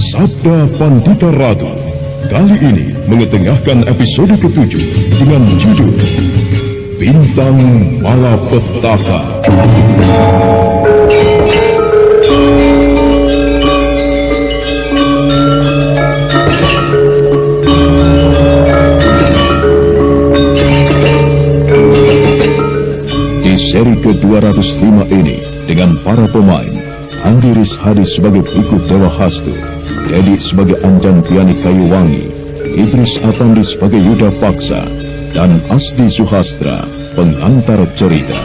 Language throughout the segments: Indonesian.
Sabda Pandita Ratu kali ini mengetengahkan episode ke-7 dengan judul Bintang Malapetaka. Di seri ke-205 ini dengan para pemain Andi Rishadi sebagai Biku Dewa Hastu, Dedi sebagai Anjan Piani Kayuwangi, Idris Afandi sebagai Yuda Paksa, dan Asdi Suhastra, pengantar cerita.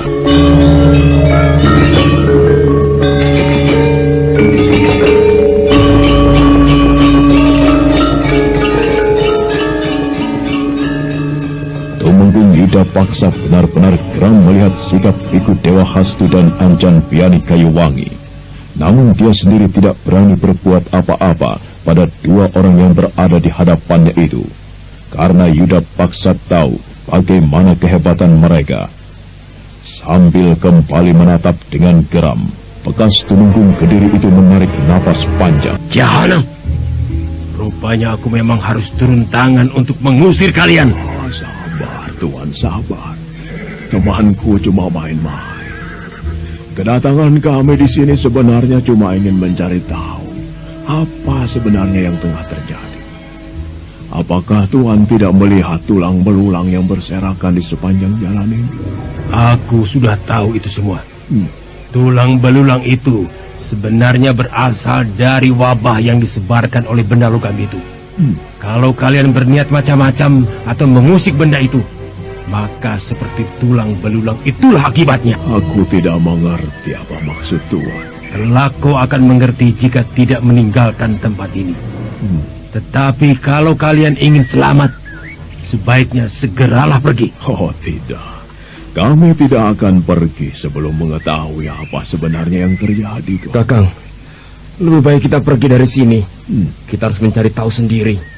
Tumenggung Yuda Paksa benar-benar geram melihat sikap Biku Dewa Hastu dan Anjan Piani Kayuwangi. Namun dia sendiri tidak berani berbuat apa-apa pada dua orang yang berada di hadapannya itu. Karena Yuda Paksa tahu bagaimana kehebatan mereka. Sambil kembali menatap dengan geram, bekas Tumenggung Kediri itu menarik napas panjang. Jahanam! Rupanya aku memang harus turun tangan untuk mengusir kalian. Sabar, Tuan, sabar. Temanku cuma main-main. Kedatangan kami di sini sebenarnya cuma ingin mencari tahu apa sebenarnya yang tengah terjadi. Apakah Tuan tidak melihat tulang belulang yang berserakan di sepanjang jalan ini? Aku sudah tahu itu semua. Tulang belulang itu sebenarnya berasal dari wabah yang disebarkan oleh benda logam itu. Kalau kalian berniat macam-macam atau mengusik benda itu, maka seperti tulang belulang itulah akibatnya. Aku tidak mengerti apa maksud Tuan. Kelak kau akan mengerti jika tidak meninggalkan tempat ini. Tetapi kalau kalian ingin selamat, sebaiknya segeralah pergi. Oh tidak, kami tidak akan pergi sebelum mengetahui apa sebenarnya yang terjadi. Kakang, lebih baik kita pergi dari sini. Kita harus mencari tahu sendiri.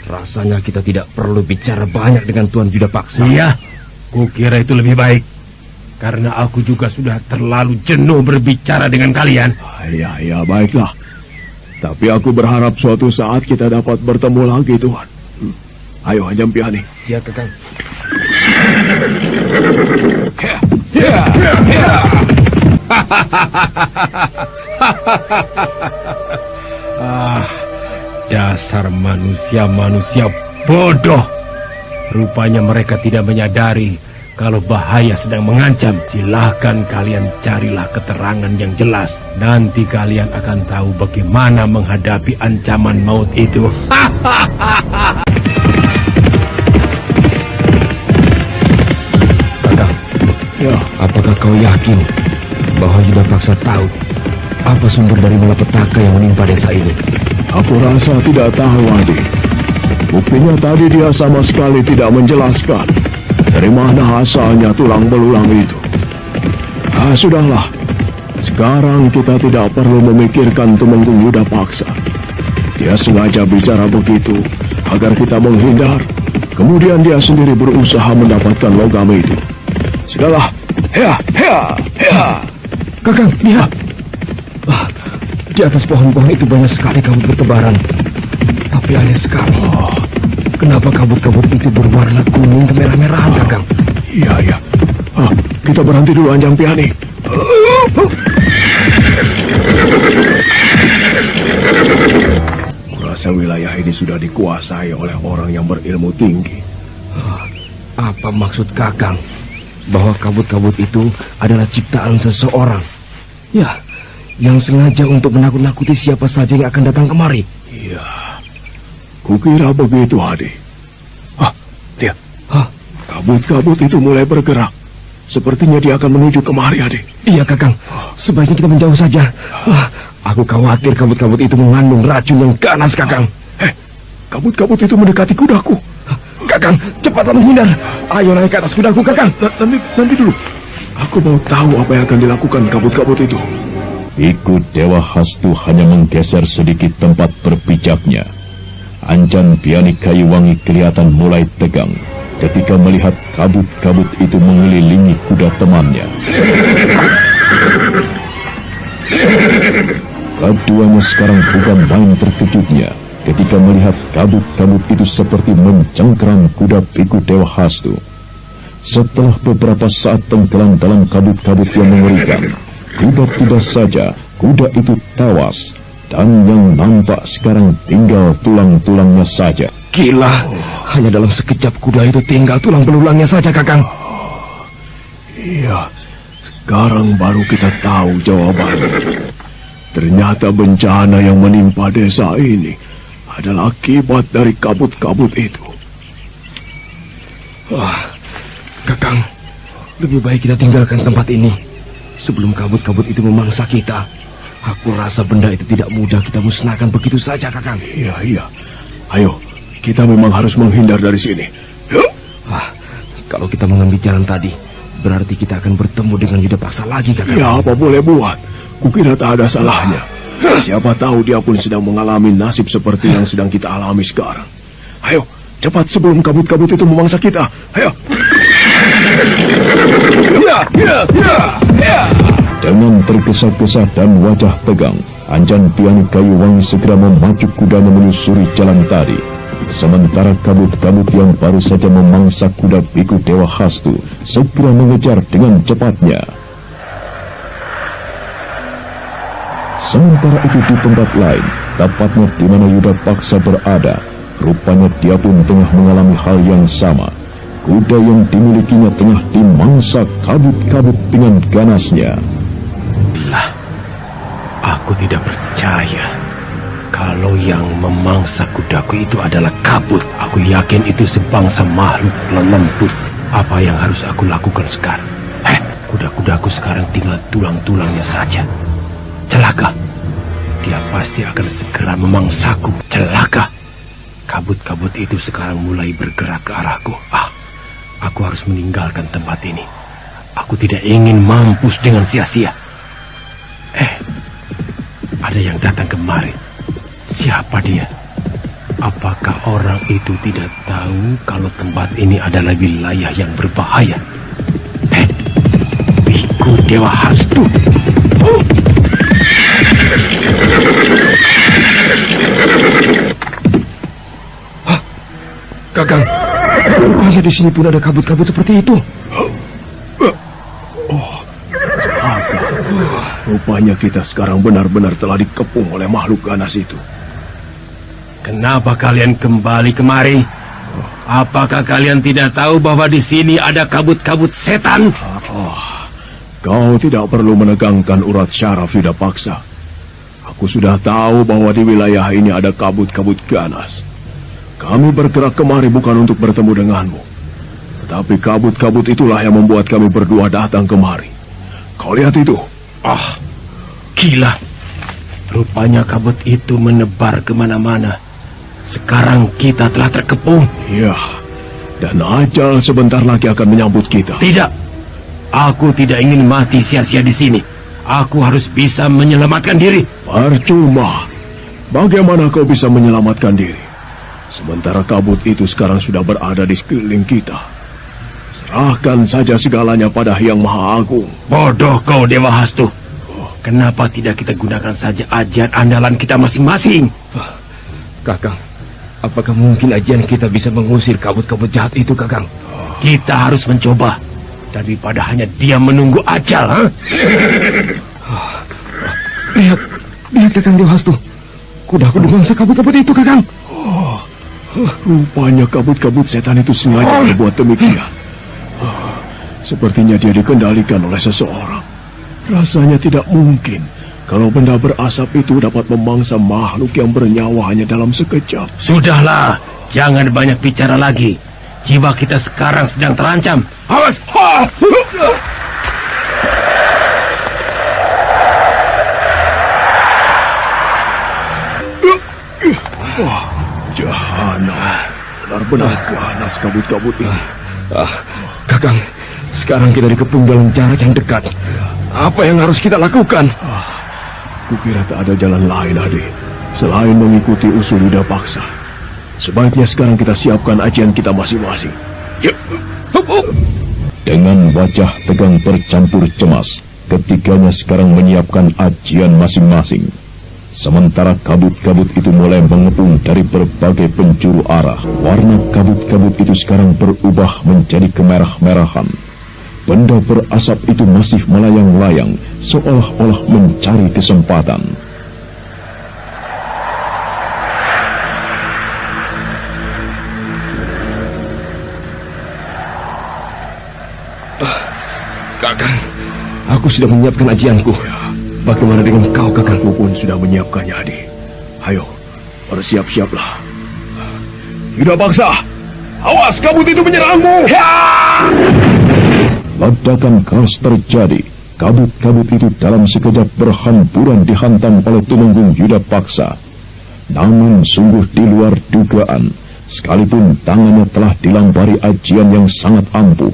Rasanya kita tidak perlu bicara banyak dengan Tuan Yuda Paksa. Iya, kukira itu lebih baik. Karena aku juga sudah terlalu jenuh berbicara dengan kalian. Ya, baiklah. Tapi aku berharap suatu saat kita dapat bertemu lagi, Tuhan. Ayo, Anjan Piani. Ya, Kakang. Dasar manusia-manusia bodoh. Rupanya mereka tidak menyadari kalau bahaya sedang mengancam. Silahkan kalian carilah keterangan yang jelas. Nanti kalian akan tahu bagaimana menghadapi ancaman maut itu. Kakang, apakah kau yakin bahwa Yuda Paksa tahu apa sumber dari malapetaka yang menimpa desa ini? Aku rasa tidak tahu, Adi. Buktinya tadi dia sama sekali tidak menjelaskan dari mana asalnya tulang belulang itu. Sudahlah. Sekarang kita tidak perlu memikirkan Tumenggung Yuda Paksa. Dia sengaja bicara begitu agar kita menghindar. Kemudian dia sendiri berusaha mendapatkan logam itu. Sudahlah. Kakang, lihat. Di atas pohon-pohon itu banyak sekali kabut bertebaran. Tapi aneh sekali. Kenapa kabut-kabut itu berwarna kuning kemerah-merahan, Kakang? Iya. Kita berhenti dulu, Anjan Piani. Kurasa wilayah ini sudah dikuasai oleh orang yang berilmu tinggi. Apa maksud Kakang? Bahwa kabut-kabut itu adalah ciptaan seseorang? Ya, yang sengaja untuk menakut-nakuti siapa saja yang akan datang kemari. Iya, kukira begitu, Adi. Lihat. Kabut-kabut itu mulai bergerak. Sepertinya dia akan menuju kemari, Adi. Iya, Kakang. Sebaiknya kita menjauh saja. Aku khawatir kabut-kabut itu mengandung racun yang ganas, Kakang. Kabut-kabut itu mendekati kudaku. Kakang, cepatlah menghindar. Ayo naik ke atas kudaku, Kakang. Nanti dulu. Aku mau tahu apa yang akan dilakukan kabut-kabut itu. Biku Dewa Hastu hanya menggeser sedikit tempat berpijaknya. Anjan Piani Kayuwangi kelihatan mulai tegang ketika melihat kabut-kabut itu mengelilingi kuda temannya. Keduanya sekarang bukan main terkejutnya ketika melihat kabut-kabut itu seperti mencengkeram kuda Biku Dewa Hastu. Setelah beberapa saat tenggelam dalam kabut-kabut yang mengerikan, tiba-tiba saja kuda itu tewas, dan yang nampak sekarang tinggal tulang-tulangnya saja. Gila, hanya dalam sekejap kuda itu tinggal tulang belulangnya saja, Kakang. Iya, sekarang baru kita tahu jawabannya. Ternyata bencana yang menimpa desa ini adalah akibat dari kabut-kabut itu. Kakang, lebih baik kita tinggalkan tempat ini sebelum kabut-kabut itu memangsa kita. Aku rasa benda itu tidak mudah kita musnahkan begitu saja, Kakang. Iya. Ayo, kita memang harus menghindar dari sini. Yuk. Kalau kita mengambil jalan tadi, berarti kita akan bertemu dengan Yuda Paksa lagi, Kakang. Ya, apa boleh buat. Kukira tak ada salahnya. Siapa tahu dia pun sedang mengalami nasib seperti yang sedang kita alami sekarang. Ayo, cepat sebelum kabut-kabut itu memangsa kita. Ayo. Dengan tergesa-gesa dan wajah tegang, Anjan Piani Kayuwangi segera memacu kudanya menyusuri jalan tadi. Sementara kabut-kabut yang baru saja memangsa kuda Biku Dewa Hastu segera mengejar dengan cepatnya. Sementara itu di tempat lain, tepatnya di mana Yuda Paksa berada, rupanya dia pun tengah mengalami hal yang sama. Kuda yang dimilikinya tengah dimangsa kabut-kabut dengan ganasnya. Lah, aku tidak percaya kalau yang memangsa kudaku itu adalah kabut. Aku yakin itu sebangsa makhluk lembut. Apa yang harus aku lakukan sekarang? Kuda-kudaku sekarang tinggal tulang-tulangnya saja. Celaka, dia pasti akan segera memangsaku. Celaka, kabut-kabut itu sekarang mulai bergerak ke arahku. Aku harus meninggalkan tempat ini. Aku tidak ingin mampus dengan sia-sia. Ada yang datang kemari. Siapa dia? Apakah orang itu tidak tahu kalau tempat ini adalah wilayah yang berbahaya? Biku Dewa Hastu. Kakang, rupanya di sini pun ada kabut-kabut seperti itu. Rupanya kita sekarang benar-benar telah dikepung oleh makhluk ganas itu. Kenapa kalian kembali kemari? Apakah kalian tidak tahu bahwa di sini ada kabut-kabut setan? Kau tidak perlu menegangkan urat syaraf Yuda Paksa. Aku sudah tahu bahwa di wilayah ini ada kabut-kabut ganas. Kami bergerak kemari bukan untuk bertemu denganmu. Tetapi kabut-kabut itulah yang membuat kami berdua datang kemari. Kau lihat itu? Gila. Rupanya kabut itu menebar kemana-mana. Sekarang kita telah terkepung. Iya. Dan ajal sebentar lagi akan menyambut kita. Tidak. Aku tidak ingin mati sia-sia di sini. Aku harus bisa menyelamatkan diri. Percuma. Bagaimana kau bisa menyelamatkan diri? Sementara kabut itu sekarang sudah berada di sekeliling kita. Serahkan saja segalanya pada Hyang Maha Agung. Bodoh kau, Dewa Hastu. Kenapa tidak kita gunakan saja ajian andalan kita masing-masing? Kakang, apakah mungkin ajian kita bisa mengusir kabut-kabut jahat itu, Kakang? Kita harus mencoba. Daripada hanya diam menunggu ajal, Lihat Kakang Dewa Hastu. Kudaku dimangsa kabut-kabut itu, Kakang. Rupanya kabut-kabut setan itu sengaja dibuat demikian. Sepertinya dia dikendalikan oleh seseorang. Rasanya tidak mungkin kalau benda berasap itu dapat memangsa makhluk yang bernyawa hanya dalam sekejap. Sudahlah, jangan banyak bicara lagi. Jiwa kita sekarang sedang terancam. Awas! Jahanam, benar-benar ganas kabut-kabut ini. Kakang, sekarang kita dikepung dalam jarak yang dekat. Apa yang harus kita lakukan? Kukira tak ada jalan lain, adik, selain mengikuti usul Yuda Paksa. Sebaiknya sekarang kita siapkan ajian kita masing-masing. Dengan wajah tegang bercampur cemas, ketiganya sekarang menyiapkan ajian masing-masing. Sementara kabut-kabut itu mulai mengepung dari berbagai penjuru arah. Warna kabut-kabut itu sekarang berubah menjadi kemerah-merahan. Benda berasap itu masih melayang-layang, seolah-olah mencari kesempatan. Kakang, aku sudah menyiapkan ajianku. Bagaimana dengan kau, Kakang? Aku pun sudah menyiapkannya, Adi. Ayo, bersiap-siaplah. Yuda Paksa, awas kabut itu menyerangmu! Ya! Ledakan keras terjadi. Kabut-kabut itu dalam sekejap berhamburan dihantam oleh Tumenggung Yuda Paksa. Namun sungguh di luar dugaan, sekalipun tangannya telah dilambari ajian yang sangat ampuh,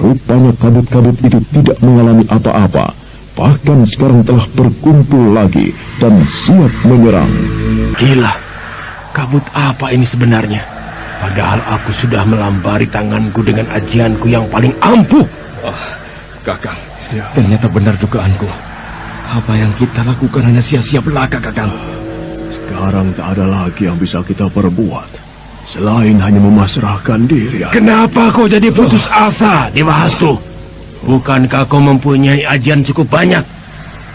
rupanya kabut-kabut itu tidak mengalami apa-apa. Bahkan sekarang telah berkumpul lagi dan siap menyerang. Gila, kabut apa ini sebenarnya? Padahal aku sudah melambari tanganku dengan ajianku yang paling ampuh. Kakang, ternyata benar dugaanku. Apa yang kita lakukan hanya sia-sia belaka, Kakang. Sekarang tak ada lagi yang bisa kita perbuat selain hanya memasrahkan diri. Kenapa kau jadi putus asa, Dewa Hastu? Bukankah kau mempunyai ajian cukup banyak?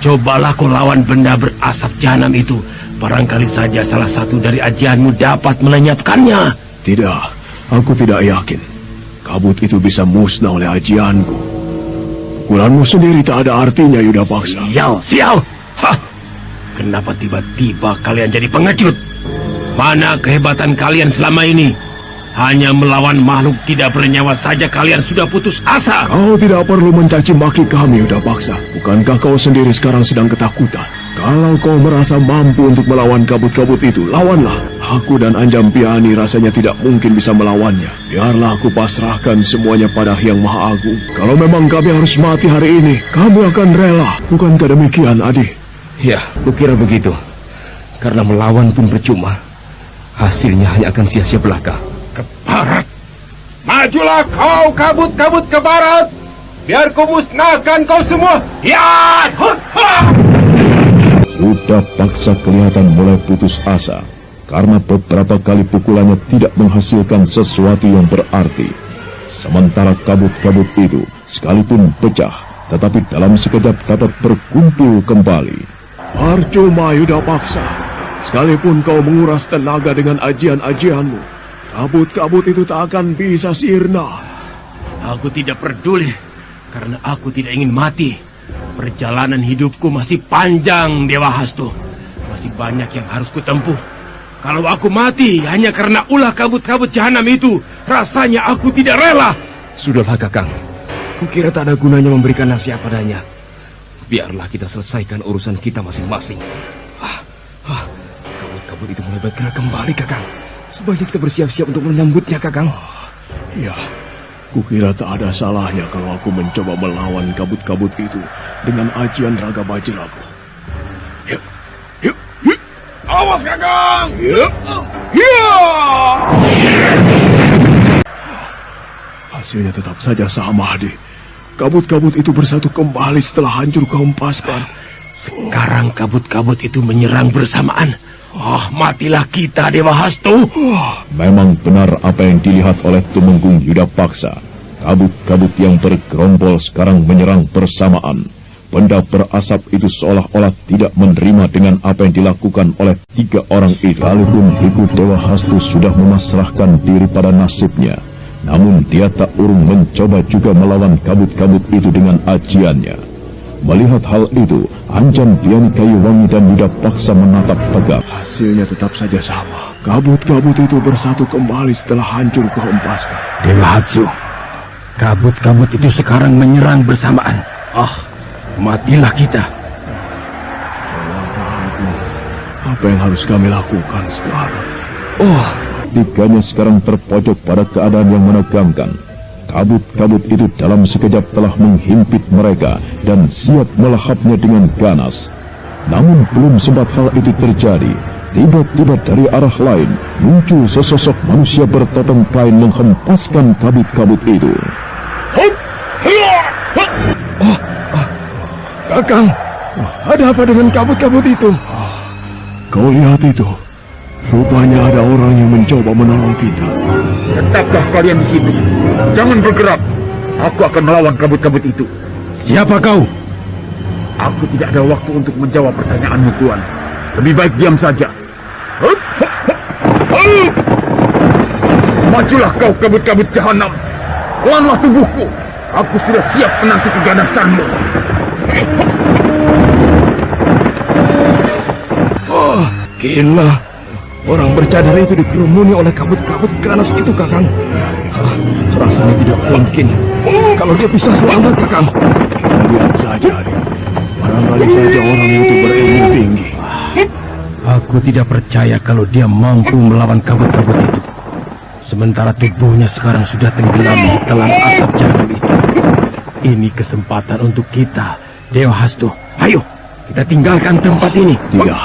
Cobalah kau lawan benda berasap jahanam itu. Barangkali saja salah satu dari ajianmu dapat melenyapkannya. Tidak, aku tidak yakin kabut itu bisa musnah oleh ajianku. Pukulanmu sendiri tak ada artinya, Yuda Paksa. Sial. Hah. Kenapa tiba-tiba kalian jadi pengecut? Mana kehebatan kalian selama ini? Hanya melawan makhluk tidak bernyawa saja kalian sudah putus asa. Kau tidak perlu mencaci maki kami, Yuda Paksa. Bukankah kau sendiri sekarang sedang ketakutan? Kalau kau merasa mampu untuk melawan kabut-kabut itu, lawanlah. Aku dan Anjam Piani rasanya tidak mungkin bisa melawannya. Biarlah aku pasrahkan semuanya pada Hyang Maha Agung. Kalau memang kami harus mati hari ini, kami akan rela. Bukankah demikian, Adi? Ya, kukira begitu. Karena melawan pun percuma. Hasilnya hanya akan sia-sia belaka. Ke barat. Majulah kau kabut-kabut ke barat. Biar ku musnahkan kau semua. Ya! Yuda Paksa kelihatan mulai putus asa karena beberapa kali pukulannya tidak menghasilkan sesuatu yang berarti. Sementara kabut-kabut itu sekalipun pecah, tetapi dalam sekejap dapat berkumpul kembali. Percuma, Yuda Paksa. Sekalipun kau menguras tenaga dengan ajian-ajianmu, kabut-kabut itu tak akan bisa sirna. Aku tidak peduli, karena aku tidak ingin mati. Perjalanan hidupku masih panjang, Dewa Hastu. Masih banyak yang harus kutempuh. Kalau aku mati hanya karena ulah kabut-kabut jahanam itu, rasanya aku tidak rela. Sudahlah, Kakang. Kukira tak ada gunanya memberikan nasihat padanya. Biarlah kita selesaikan urusan kita masing-masing. Kabut-kabut itu mulai bergerak kembali, Kakang. Sebaiknya kita bersiap-siap untuk menyambutnya, Kakang. Ya, kukira tak ada salahnya kalau aku mencoba melawan kabut-kabut itu dengan ajian raga bajraku. Yuk. Awas, Kakang! Yuk. Hasilnya tetap saja sama, Adi. Kabut-kabut itu bersatu kembali setelah hancur kehempaskan. Sekarang kabut-kabut itu menyerang bersamaan. Matilah kita, Dewa Hastu. Memang benar apa yang dilihat oleh Tumenggung Yuda Paksa. Kabut-kabut yang bergerombol sekarang menyerang bersamaan. Benda berasap itu seolah-olah tidak menerima dengan apa yang dilakukan oleh 3 orang itu. Sekalipun Biku Dewa Hastu sudah memasrahkan diri pada nasibnya, namun dia tak urung mencoba juga melawan kabut-kabut itu dengan ajiannya. Melihat hal itu, Anjam Piani Kayuwangi dan Yuda Paksa menatap tegap. Hasilnya tetap saja sama. Kabut-kabut itu bersatu kembali setelah hancur kehempaskan. Dewa Hastu, kabut-kabut itu sekarang menyerang bersamaan. Matilah kita. Apa yang harus kami lakukan sekarang? Tiganya sekarang terpojok pada keadaan yang menegangkan. Kabut-kabut itu dalam sekejap telah menghimpit mereka dan siap melahapnya dengan ganas. Namun belum sempat hal itu terjadi, tiba-tiba dari arah lain muncul sesosok manusia bertopeng kain menghempaskan kabut-kabut itu. Kakang, ada apa dengan kabut-kabut itu? Kau lihat itu. Rupanya ada orang yang mencoba menolong kita. Tetaplah kalian di situ. Jangan bergerak. Aku akan melawan kabut-kabut itu. Siapa kau? Aku tidak ada waktu untuk menjawab pertanyaanmu, Tuan. Lebih baik diam saja. Majulah kau kabut-kabut jahanam. Lawanlah tubuhku. Aku sudah siap menanti keganasanmu. Oh, gila. Orang bercadar itu dikerumuni oleh kabut-kabut ganas itu, Kakang. Rasanya tidak mungkin kalau dia bisa selamat, Kakang. Lihat saja, adik. Barangkali saja orang itu berilmu tinggi. Aku tidak percaya kalau dia mampu melawan kabut-kabut itu. Sementara tubuhnya sekarang sudah tenggelam di telan asap jahanam itu. Ini kesempatan untuk kita, Dewa Hastu. Ayo, kita tinggalkan tempat ini. Tidak,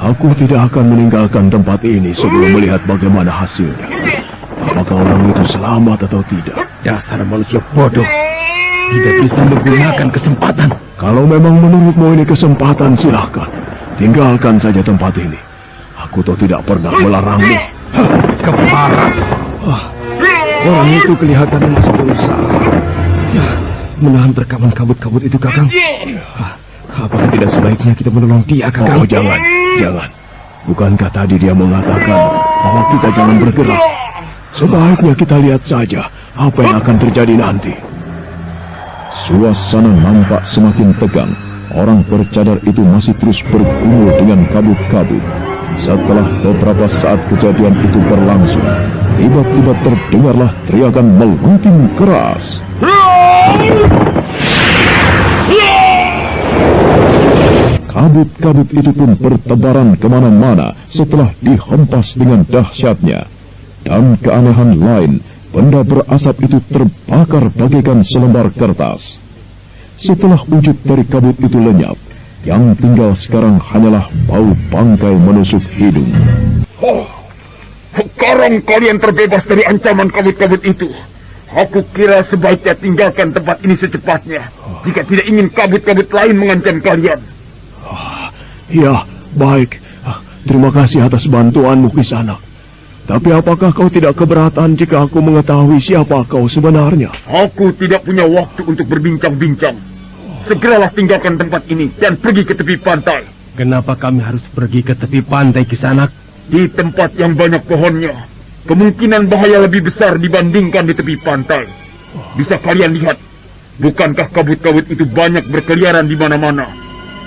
aku tidak akan meninggalkan tempat ini sebelum melihat bagaimana hasilnya. Apakah orang itu selamat atau tidak? Dasar manusia bodoh. Tidak bisa menggunakan kesempatan. Kalau memang menurutmu ini kesempatan, silahkan. Tinggalkan saja tempat ini. Aku toh tidak pernah melarangmu. Keparat. Orang itu kelihatannya masih berusaha. Ya, menahan rekaman kabut-kabut itu, Kakang. Apakah tidak sebaiknya kita menolong dia, Kakang? Oh, jangan. Bukankah tadi dia mengatakan bahwa kita jangan bergerak? Sebaiknya kita lihat saja apa yang akan terjadi nanti. Suasana nampak semakin tegang. Orang bercadar itu masih terus bergumul dengan kabut-kabut. Setelah beberapa saat kejadian itu berlangsung, tiba-tiba terdengarlah teriakan melengking keras. Kabut-kabut itu pun bertebaran kemana-mana setelah dihempas dengan dahsyatnya. Dan keanehan lain, benda berasap itu terbakar bagaikan selembar kertas. Setelah wujud dari kabut itu lenyap, yang tinggal sekarang hanyalah bau bangkai menusuk hidung. Oh, sekarang kalian terbebas dari ancaman kabut-kabut itu. Aku kira sebaiknya tinggalkan tempat ini secepatnya, jika tidak ingin kabut-kabut lain mengancam kalian. Ya, baik. Terima kasih atas bantuanmu, Kisanak. Tapi apakah kau tidak keberatan jika aku mengetahui siapa kau sebenarnya? Aku tidak punya waktu untuk berbincang-bincang. Segeralah tinggalkan tempat ini dan pergi ke tepi pantai. Kenapa kami harus pergi ke tepi pantai, Kisanak? Di tempat yang banyak pohonnya, kemungkinan bahaya lebih besar dibandingkan di tepi pantai. Bisa kalian lihat, bukankah kabut-kabut itu banyak berkeliaran di mana-mana?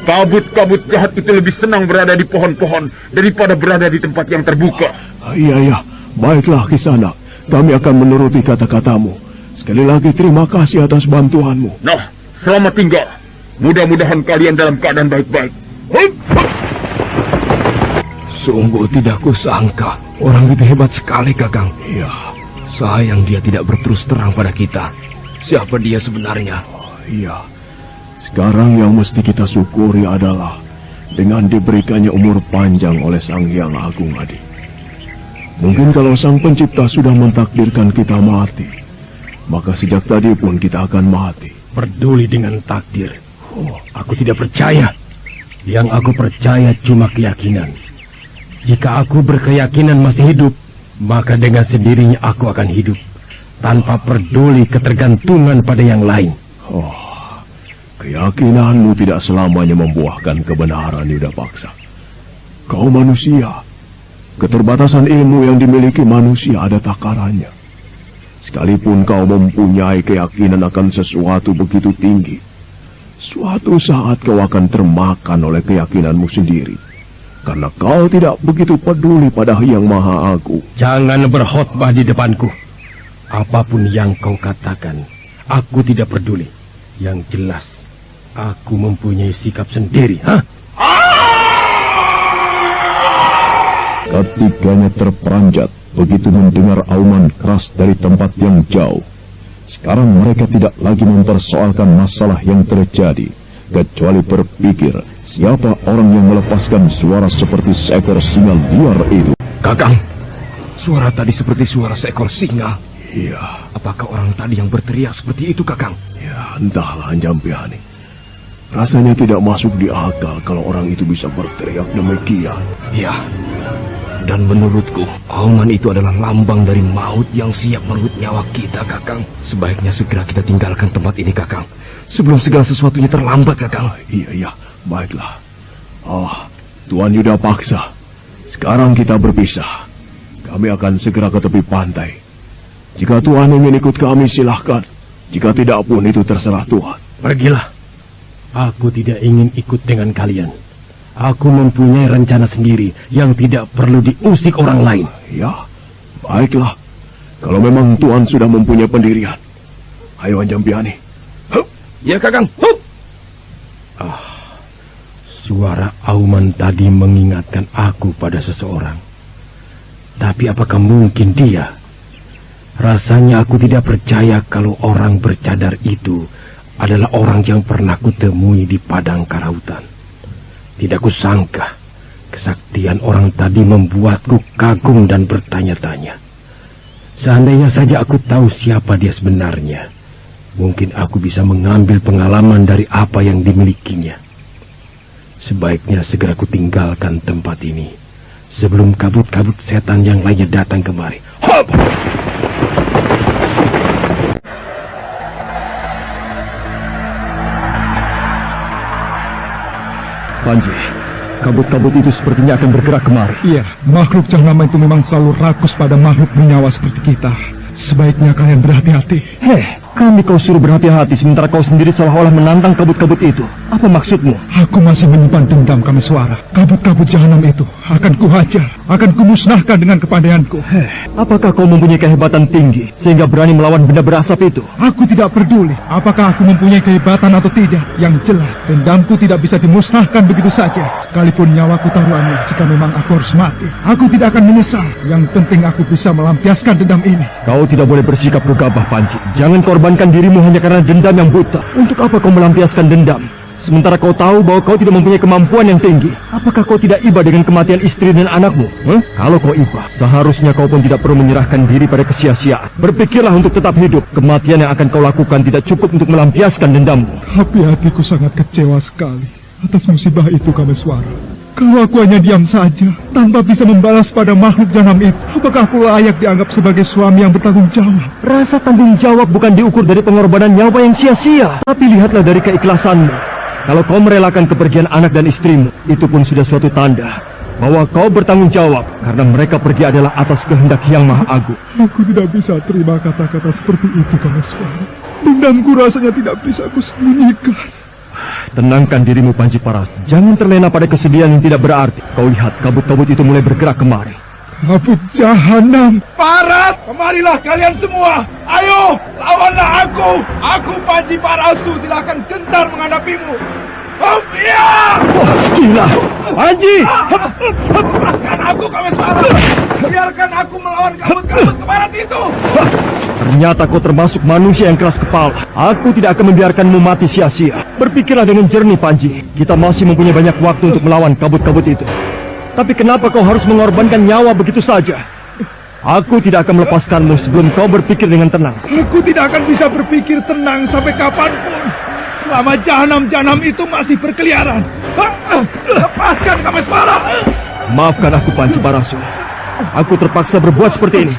Kabut-kabut jahat itu lebih senang berada di pohon-pohon daripada berada di tempat yang terbuka. Iya. Baiklah, Kisanak. Kami akan menuruti kata-katamu. Sekali lagi terima kasih atas bantuanmu. Nah, selamat tinggal. Mudah-mudahan kalian dalam keadaan baik-baik. Sungguh tidak kusangka. Orang itu hebat sekali, Kakang. Iya. Sayang dia tidak berterus terang pada kita. Siapa dia sebenarnya? Iya. Sekarang yang mesti kita syukuri adalah dengan diberikannya umur panjang oleh Sang Hyang Agung, adik. Mungkin kalau Sang Pencipta sudah mentakdirkan kita mati, maka sejak tadi pun kita akan mati. Peduli dengan takdir. Aku tidak percaya. Yang aku percaya cuma keyakinan. Jika aku berkeyakinan masih hidup, maka dengan sendirinya aku akan hidup, tanpa peduli ketergantungan pada yang lain. Keyakinanmu tidak selamanya membuahkan kebenaran, Yudapaksa. Kau manusia. Keterbatasan ilmu yang dimiliki manusia ada takarannya. Sekalipun kau mempunyai keyakinan akan sesuatu begitu tinggi, suatu saat kau akan termakan oleh keyakinanmu sendiri. Karena kau tidak begitu peduli pada Yang Maha Agung. Jangan berkhotbah di depanku. Apapun yang kau katakan, aku tidak peduli. Yang jelas, aku mempunyai sikap sendiri. Ketiganya terperanjat begitu mendengar auman keras dari tempat yang jauh. Sekarang mereka tidak lagi mempersoalkan masalah yang terjadi, kecuali berpikir siapa orang yang melepaskan suara seperti seekor singa liar itu. Kakang, suara tadi seperti suara seekor singa. Iya. Apakah orang tadi yang berteriak seperti itu, Kakang? Ya, entahlah, Anjampiani. Rasanya tidak masuk di akal kalau orang itu bisa berteriak demikian. Iya. Dan menurutku, auman itu adalah lambang dari maut yang siap merebut nyawa kita, Kakang. Sebaiknya segera kita tinggalkan tempat ini, Kakang. Sebelum segala sesuatunya terlambat, Kakang. Iya, baiklah. Tuan Yuda Paksa. Sekarang kita berpisah. Kami akan segera ke tepi pantai. Jika Tuan ingin ikut kami, silahkan. Jika tidak pun itu terserah Tuan. Pergilah. Aku tidak ingin ikut dengan kalian. Aku mempunyai rencana sendiri yang tidak perlu diusik orang lain. Ya, baiklah. Kalau memang Tuan sudah mempunyai pendirian. Ayo Anjampiani. Hup. Ya, Kakang. Hup. Suara auman tadi mengingatkan aku pada seseorang. Tapi apakah mungkin dia? Rasanya aku tidak percaya kalau orang bercadar itu adalah orang yang pernah kutemui di padang karautan. Tidak kusangka kesaktian orang tadi membuatku kagum dan bertanya-tanya. Seandainya saja aku tahu siapa dia sebenarnya, mungkin aku bisa mengambil pengalaman dari apa yang dimilikinya. Sebaiknya segera kutinggalkan tempat ini sebelum kabut-kabut setan yang lainnya datang kemari. Hop! Panji, kabut-kabut itu sepertinya akan bergerak kemari. Iya, makhluk jahanam itu memang selalu rakus pada makhluk bernyawa seperti kita. Sebaiknya kalian berhati-hati. Kami kau suruh berhati-hati sementara kau sendiri seolah-olah menantang kabut-kabut itu. Apa maksudmu? Aku masih menyimpan dendam Kameswara. Kabut-kabut jahanam itu akan kuhajar, akan kumusnahkan dengan kepandaianku. Apakah kau mempunyai kehebatan tinggi sehingga berani melawan benda berasap itu? Aku tidak peduli apakah aku mempunyai kehebatan atau tidak. Yang jelas, dendamku tidak bisa dimusnahkan begitu saja. Sekalipun nyawaku taruhannya jika memang aku harus mati. Aku tidak akan menyesal. Yang penting aku bisa melampiaskan dendam ini. Kau tidak boleh bersikap gegabah, Panji. Jangan korbankan dirimu hanya karena dendam yang buta. Untuk apa kau melampiaskan dendam? Sementara kau tahu bahwa kau tidak mempunyai kemampuan yang tinggi. Apakah kau tidak iba dengan kematian istri dan anakmu? Kalau kau iba, seharusnya kau pun tidak perlu menyerahkan diri pada kesia-siaan. Berpikirlah untuk tetap hidup. Kematian yang akan kau lakukan tidak cukup untuk melampiaskan dendammu. Tapi hatiku sangat kecewa sekali atas musibah itu, Kameswara. Kalau aku hanya diam saja, tanpa bisa membalas pada makhluk jahanam itu, apakah aku layak dianggap sebagai suami yang bertanggung jawab? Rasa tanggung jawab bukan diukur dari pengorbanan nyawa yang sia-sia, tapi lihatlah dari keikhlasanmu. Kalau kau merelakan kepergian anak dan istrimu, itu pun sudah suatu tanda bahwa kau bertanggung jawab, karena mereka pergi adalah atas kehendak yang maha agung. Aku tidak bisa terima kata-kata seperti itu, Kameswara. Dendamku rasanya tidak bisa aku sembunyikan. Tenangkan dirimu, Panji Paras. Jangan terlena pada kesedihan yang tidak berarti. Kau lihat, kabut-kabut itu mulai bergerak kemari. Kabut jahanam. Paras, kemarilah kalian semua. Ayo, lawanlah aku. Aku Panji Parasu tidak akan gentar menghadapimu. Gila, Panji! Lepaskan aku, Kameswara. Biarkan aku melawan kabut-kabut kebarat itu. Ternyata kau termasuk manusia yang keras kepala. Aku tidak akan membiarkanmu mati sia-sia. Berpikirlah dengan jernih, Panji. Kita masih mempunyai banyak waktu untuk melawan kabut-kabut itu. Tapi kenapa kau harus mengorbankan nyawa begitu saja? Aku tidak akan melepaskanmu sebelum kau berpikir dengan tenang. Aku tidak akan bisa berpikir tenang sampai kapanpun. Selama jahanam-jahanam itu masih berkeliaran. Lepaskan Kameswara. Maafkan aku, Panji Parasu. Aku terpaksa berbuat seperti ini.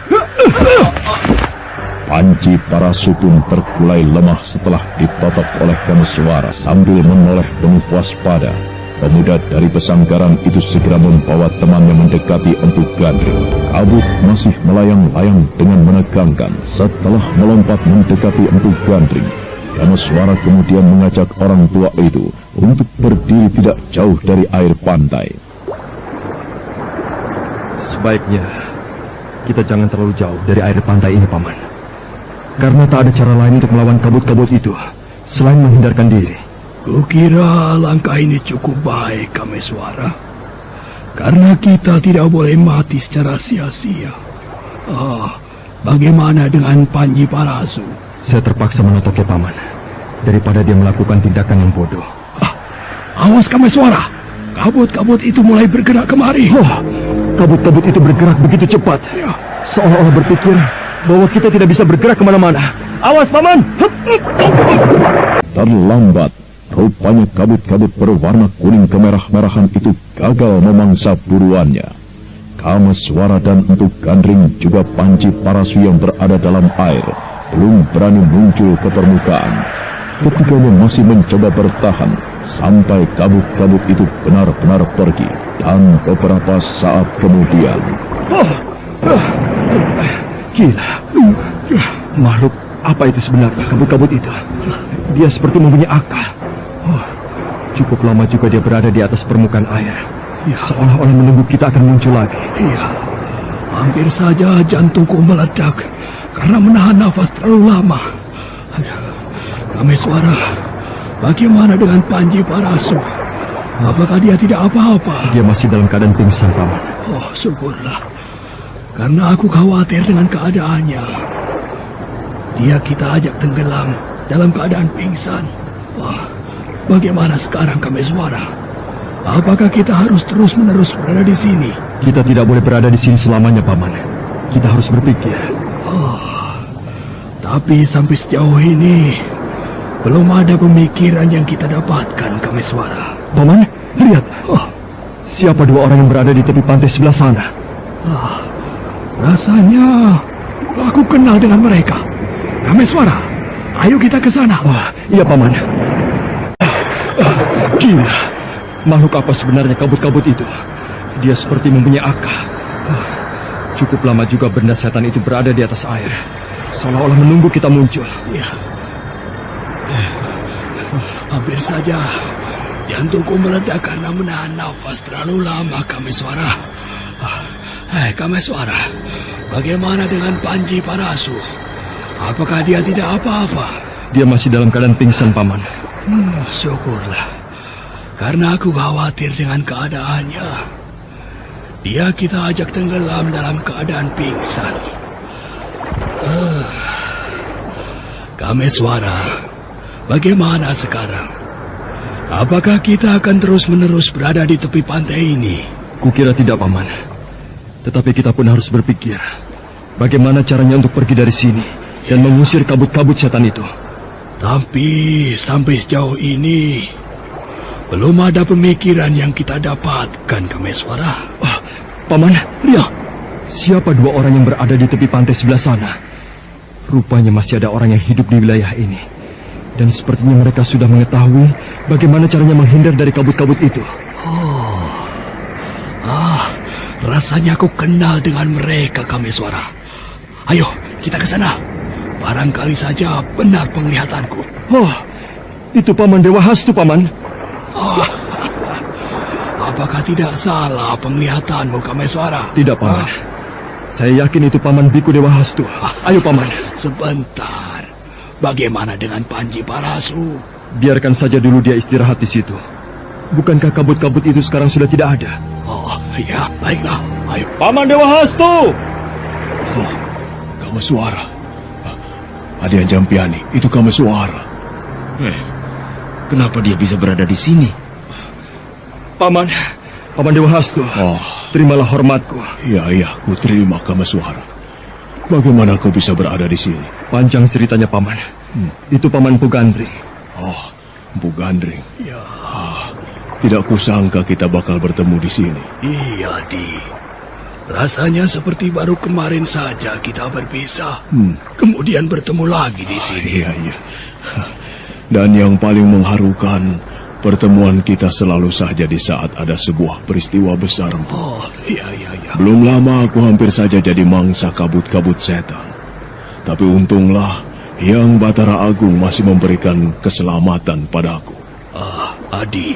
Panji Parasu pun terkulai lemah setelah ditotop oleh Kameswara. Sambil menoleh penuh waspada, pemuda dari pesanggaran itu segera membawa temannya mendekati Empu Gandring. Kabut masih melayang-layang dengan menegangkan. Setelah melompat mendekati Empu Gandring, Kameswara kemudian mengajak orang tua itu untuk berdiri tidak jauh dari air pantai. Sebaiknya kita jangan terlalu jauh dari air pantai ini, Paman. Karena tak ada cara lain untuk melawan kabut-kabut itu selain menghindarkan diri. Kukira langkah ini cukup baik, Kameswara. Karena kita tidak boleh mati secara sia-sia. Bagaimana dengan Panji Parasu? Saya terpaksa menotoknya, Paman. Daripada dia melakukan tindakan yang bodoh. Awas, Kameswara. Kabut-kabut itu mulai bergerak kemari. Kabut-kabut itu bergerak begitu cepat. Ya. Seolah-olah berpikir bahwa kita tidak bisa bergerak kemana-mana. Awas, Paman! Terlambat, Rupanya kabut-kabut berwarna kuning kemerah-merahan itu gagal memangsa buruannya. Kameswara dan Empu Gandring juga Panji Parasu yang berada dalam air belum berani muncul ke permukaan. Ketiganya masih mencoba bertahan sampai kabut-kabut itu benar-benar pergi. Dan beberapa saat kemudian... Gila. Makhluk apa itu sebenarnya kabut-kabut itu? Dia seperti mempunyai akal. Cukup lama juga dia berada di atas permukaan air. Seolah-olah menunggu kita akan muncul lagi. Iya. Hampir saja jantungku meledak karena menahan nafas terlalu lama. Kameswara, bagaimana dengan Panji Parasu? Apakah dia tidak apa-apa? Dia masih dalam keadaan pingsan, Paman. Oh, syukurlah. Karena aku khawatir dengan keadaannya. Dia kita ajak tenggelam dalam keadaan pingsan. Wah, bagaimana sekarang Kameswara? Apakah kita harus terus-menerus berada di sini? Kita tidak boleh berada di sini selamanya, Paman. Kita harus berpikir. Tapi sampai sejauh ini belum ada pemikiran yang kita dapatkan, Kameswara. Paman, lihat. Siapa dua orang yang berada di tepi pantai sebelah sana? Rasanya aku kenal dengan mereka. Kameswara, ayo kita ke sana. Iya, Paman. Gila. Makhluk apa sebenarnya kabut-kabut itu? Dia seperti mempunyai akal. Cukup lama juga benda setan itu berada di atas air, seolah-olah menunggu kita muncul. Iya. Hampir saja jantungku meledak karena menahan nafas terlalu lama, Kameswara. Kameswara, bagaimana dengan Panji Parasu? Apakah dia tidak apa-apa? Dia masih dalam keadaan pingsan, Paman. Syukurlah. Karena aku khawatir dengan keadaannya. Dia kita ajak tenggelam dalam keadaan pingsan. Kameswara, bagaimana sekarang? Apakah kita akan terus-menerus berada di tepi pantai ini? Kukira tidak, Paman. Tetapi kita pun harus berpikir bagaimana caranya untuk pergi dari sini dan mengusir kabut-kabut setan itu. Tapi sampai sejauh ini belum ada pemikiran yang kita dapatkan, Kameswara. Paman, lihat. Siapa dua orang yang berada di tepi pantai sebelah sana? Rupanya masih ada orang yang hidup di wilayah ini. Dan sepertinya mereka sudah mengetahui bagaimana caranya menghindar dari kabut-kabut itu. Rasanya aku kenal dengan mereka, Kameswara. Ayo, kita ke sana. Barangkali saja benar penglihatanku. Itu Paman Dewa Hastu, Paman. Apakah tidak salah penglihatanmu, Kameswara? Tidak, Paman. Saya yakin itu Paman Biku Dewa Hastu. Ayo, Paman. Sebentar. Bagaimana dengan Panji Parasu? Biarkan saja dulu dia istirahat di situ. Bukankah kabut-kabut itu sekarang sudah tidak ada? Ya, baiklah. Ayo. Paman Dewa Hastu! Kameswara. Adian Jampiani, itu Kameswara. Kenapa dia bisa berada di sini? Paman Dewa Hastu. Terimalah hormatku. Iya, ku terima Kameswara. Bagaimana kau bisa berada di sini? Panjang ceritanya, Paman. Itu Paman Empu Gandring. Empu Gandring. Ya. Tidak kusangka kita bakal bertemu di sini. Iya, Di. Rasanya seperti baru kemarin saja kita berpisah. Kemudian bertemu lagi di sini. Iya. Dan yang paling mengharukan, pertemuan kita selalu saja di saat ada sebuah peristiwa besar. Iya. Belum lama aku hampir saja jadi mangsa kabut-kabut setan. Tapi untunglah Hyang Batara Agung masih memberikan keselamatan padaku. Adi,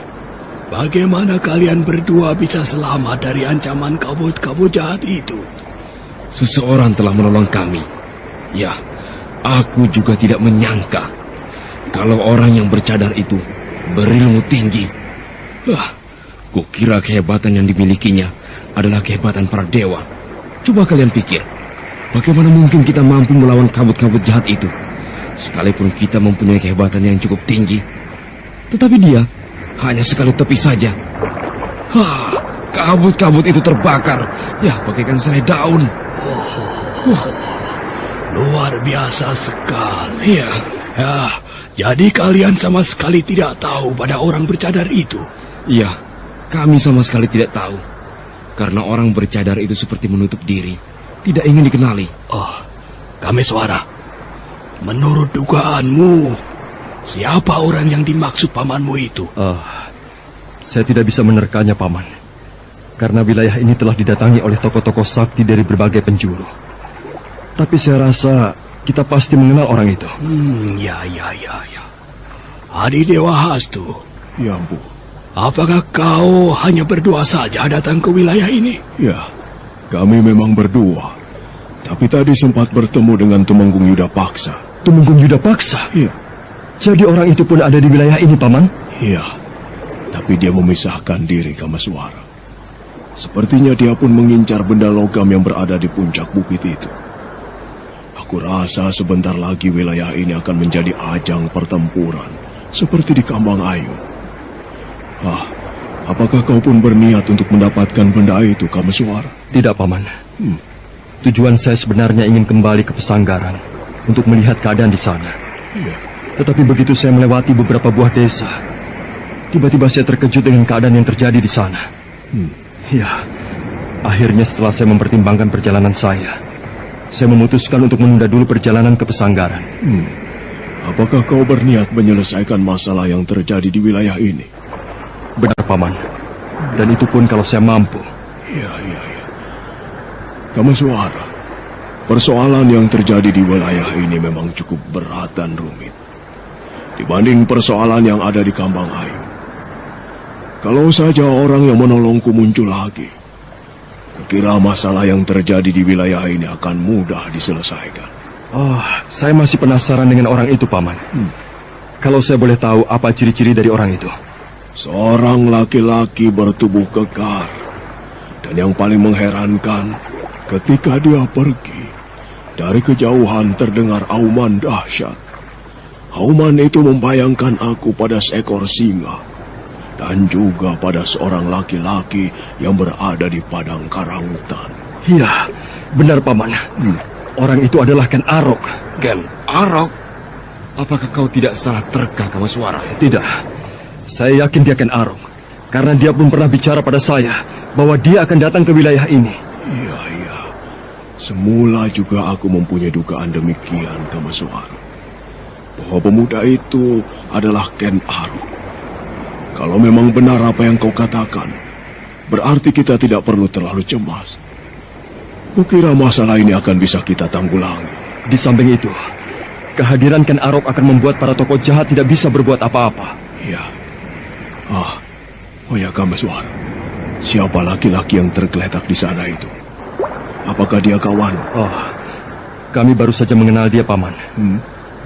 bagaimana kalian berdua bisa selamat dari ancaman kabut-kabut jahat itu? Seseorang telah menolong kami. Ya, aku juga tidak menyangka kalau orang yang bercadar itu berilmu tinggi. Kukira kehebatan yang dimilikinya adalah kehebatan para dewa. Coba kalian pikir, bagaimana mungkin kita mampu melawan kabut-kabut jahat itu? Sekalipun kita mempunyai kehebatan yang cukup tinggi, tetapi dia hanya sekali tepi saja. Kabut-kabut itu terbakar, ya bagaikan selai daun. Luar biasa sekali. Ya, Ya, jadi kalian sama sekali tidak tahu pada orang bercadar itu? Iya, kami sama sekali tidak tahu. Karena orang bercadar itu seperti menutup diri, tidak ingin dikenali. Oh, Kameswara, menurut dugaanmu, siapa orang yang dimaksud pamanmu itu? Saya tidak bisa menerkanya, Paman. Karena wilayah ini telah didatangi oleh tokoh-tokoh sakti dari berbagai penjuru. Tapi saya rasa kita pasti mengenal orang itu. Ya. Adi Dewa Hastu. Ya, Bu. Apakah kau hanya berdua saja datang ke wilayah ini? Ya, kami memang berdua. Tapi tadi sempat bertemu dengan Tumenggung Yuda Paksa. Tumenggung Yuda Paksa? Iya. Jadi orang itu pun ada di wilayah ini, Paman? Iya, tapi dia memisahkan diri, Kameswara. Sepertinya dia pun mengincar benda logam yang berada di puncak bukit itu. Aku rasa sebentar lagi wilayah ini akan menjadi ajang pertempuran, seperti di Kambang Ayu. Apakah kau pun berniat untuk mendapatkan benda itu, Kameswara? Tidak, Paman. Tujuan saya sebenarnya ingin kembali ke Pesanggaran untuk melihat keadaan di sana. Iya. Tetapi begitu saya melewati beberapa buah desa, tiba-tiba saya terkejut dengan keadaan yang terjadi di sana. Ya, akhirnya setelah saya mempertimbangkan perjalanan saya memutuskan untuk menunda dulu perjalanan ke Pesanggaran. Apakah kau berniat menyelesaikan masalah yang terjadi di wilayah ini? Benar, Paman. Dan itu pun kalau saya mampu. Iya. Kameswara, persoalan yang terjadi di wilayah ini memang cukup berat dan rumit dibanding persoalan yang ada di Kambang Ayu. Kalau saja orang yang menolongku muncul lagi, kukira masalah yang terjadi di wilayah ini akan mudah diselesaikan. Saya masih penasaran dengan orang itu, Paman. Kalau saya boleh tahu apa ciri-ciri dari orang itu? Seorang laki-laki bertubuh kekar. Dan yang paling mengherankan, ketika dia pergi, dari kejauhan terdengar auman dahsyat. Auman itu membayangkan aku pada seekor singa. Dan juga pada seorang laki-laki yang berada di padang karahutan. Iya, benar, Paman. Orang itu adalah Ken Arok. Ken Arok? Apakah kau tidak salah terka, Kameswara? Tidak. Saya yakin dia Ken Arok. Karena dia pun pernah bicara pada saya bahwa dia akan datang ke wilayah ini. Iya. Semula juga aku mempunyai dugaan demikian, Kameswara. Bahwa pemuda itu adalah Ken Arok. Kalau memang benar apa yang kau katakan, berarti kita tidak perlu terlalu cemas. Kukira masalah ini akan bisa kita tanggulangi. Di samping itu, kehadiran Ken Arok akan membuat para tokoh jahat tidak bisa berbuat apa-apa. Iya. Oh ya, Kameswara. Siapa laki-laki yang tergeletak di sana itu? Apakah dia kawan? Kami baru saja mengenal dia, Paman.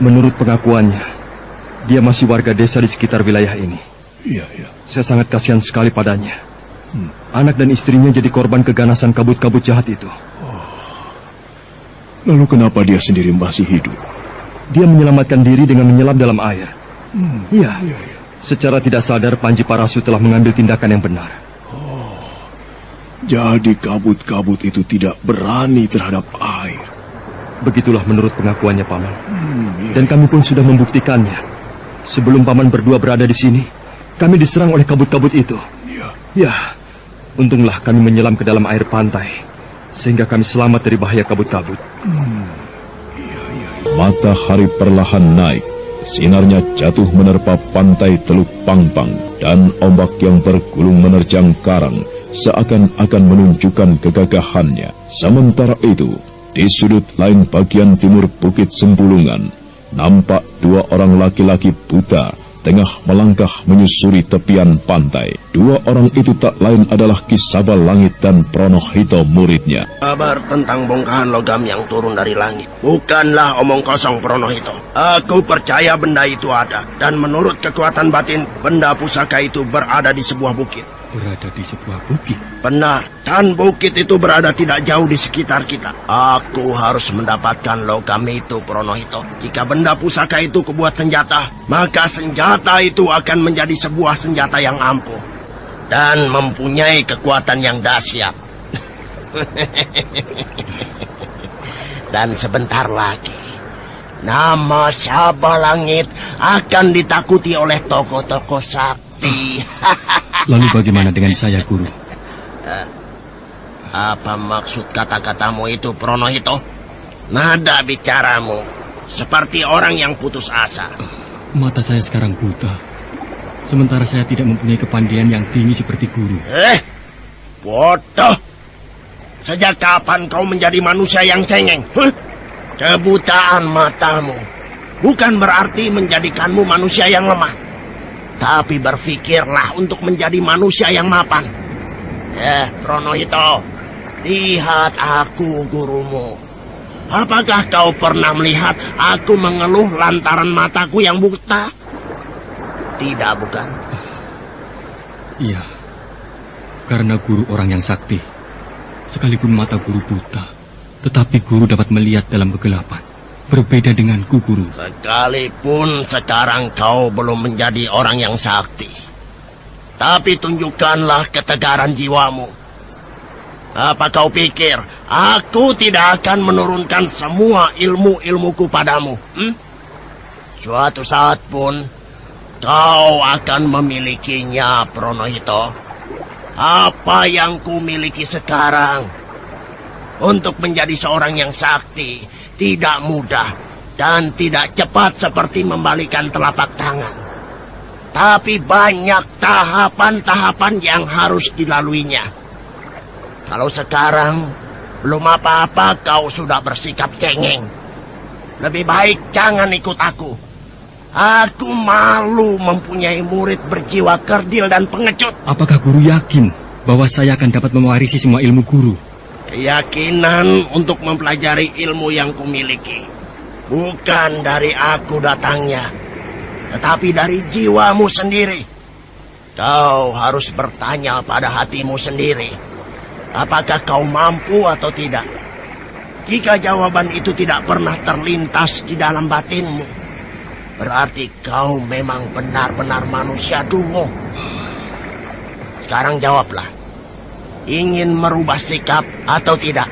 Menurut pengakuannya, dia masih warga desa di sekitar wilayah ini. Iya. Saya sangat kasihan sekali padanya. Anak dan istrinya jadi korban keganasan kabut-kabut jahat itu. Lalu kenapa dia sendiri masih hidup? Dia menyelamatkan diri dengan menyelam dalam air. Iya. Secara tidak sadar Panji Parasu telah mengambil tindakan yang benar. Jadi kabut-kabut itu tidak berani terhadap air. Begitulah menurut pengakuannya, Paman. Dan kami pun sudah membuktikannya. Sebelum Paman berdua berada di sini, kami diserang oleh kabut-kabut itu. Ya, untunglah kami menyelam ke dalam air pantai, sehingga kami selamat dari bahaya kabut-kabut. Matahari perlahan naik. Sinarnya jatuh menerpa pantai Teluk Pangpang, dan ombak yang bergulung menerjang karang seakan-akan menunjukkan kegagahannya. Sementara itu, di sudut lain bagian timur Bukit Sempulungan, nampak dua orang laki-laki buta tengah melangkah menyusuri tepian pantai. Dua orang itu tak lain adalah Ki Sabal Langit dan Pronohito muridnya. Kabar tentang bongkahan logam yang turun dari langit bukanlah omong kosong, Pronohito. Aku percaya benda itu ada, dan menurut kekuatan batin, benda pusaka itu berada di sebuah bukit. Berada di sebuah bukit? Benar, dan bukit itu berada tidak jauh di sekitar kita. Aku harus mendapatkan logam itu, Pronohito. Jika benda pusaka itu kubuat senjata, maka senjata itu akan menjadi sebuah senjata yang ampuh dan mempunyai kekuatan yang dahsyat. Dan sebentar lagi, nama Sabah Langit akan ditakuti oleh tokoh-tokoh sakti. Lalu bagaimana dengan saya, Guru? Apa maksud kata-katamu itu, Pronohito? Nada bicaramu seperti orang yang putus asa. Mata saya sekarang buta. Sementara saya tidak mempunyai kepandaian yang tinggi seperti Guru. Bodoh. Sejak kapan kau menjadi manusia yang cengeng? Kebutaan matamu bukan berarti menjadikanmu manusia yang lemah. Tapi berpikirlah untuk menjadi manusia yang mapan. Pronohito, lihat aku gurumu. Apakah kau pernah melihat aku mengeluh lantaran mataku yang buta? Tidak, bukan? Iya, karena Guru orang yang sakti. Sekalipun mata Guru buta, tetapi Guru dapat melihat dalam kegelapan. Berbeda denganku, Guru. Sekalipun sekarang kau belum menjadi orang yang sakti, tapi tunjukkanlah ketegaran jiwamu. Apa kau pikir aku tidak akan menurunkan semua ilmu-ilmuku padamu? Suatu saat pun kau akan memilikinya, Pronohito. Apa yang kumiliki sekarang, untuk menjadi seorang yang sakti, tidak mudah dan tidak cepat seperti membalikan telapak tangan. Tapi banyak tahapan-tahapan yang harus dilaluinya. Kalau sekarang belum apa-apa kau sudah bersikap cengeng, lebih baik jangan ikut aku. Aku malu mempunyai murid berjiwa kerdil dan pengecut. Apakah Guru yakin bahwa saya akan dapat mewarisi semua ilmu Guru? Keyakinan untuk mempelajari ilmu yang kumiliki bukan dari aku datangnya, tetapi dari jiwamu sendiri. Kau harus bertanya pada hatimu sendiri, apakah kau mampu atau tidak. Jika jawaban itu tidak pernah terlintas di dalam batinmu, berarti kau memang benar-benar manusia dungu. Sekarang jawablah, ingin merubah sikap atau tidak?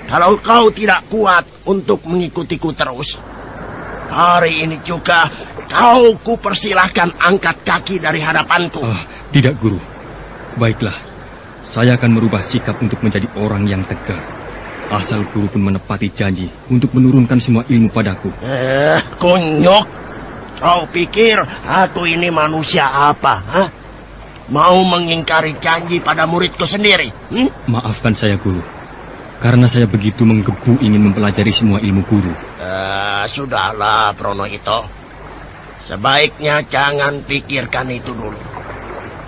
Kalau kau tidak kuat untuk mengikutiku terus, hari ini juga kau kupersilahkan angkat kaki dari hadapanku. Tidak, Guru. Baiklah, saya akan merubah sikap untuk menjadi orang yang tegar. Asal Guru pun menepati janji untuk menurunkan semua ilmu padaku. Kunyuk. Kau pikir aku ini manusia apa? Mau mengingkari janji pada muridku sendiri? Maafkan saya, Guru. Karena saya begitu menggebu ingin mempelajari semua ilmu Guru. Sudahlah, Pronohito. Sebaiknya jangan pikirkan itu dulu.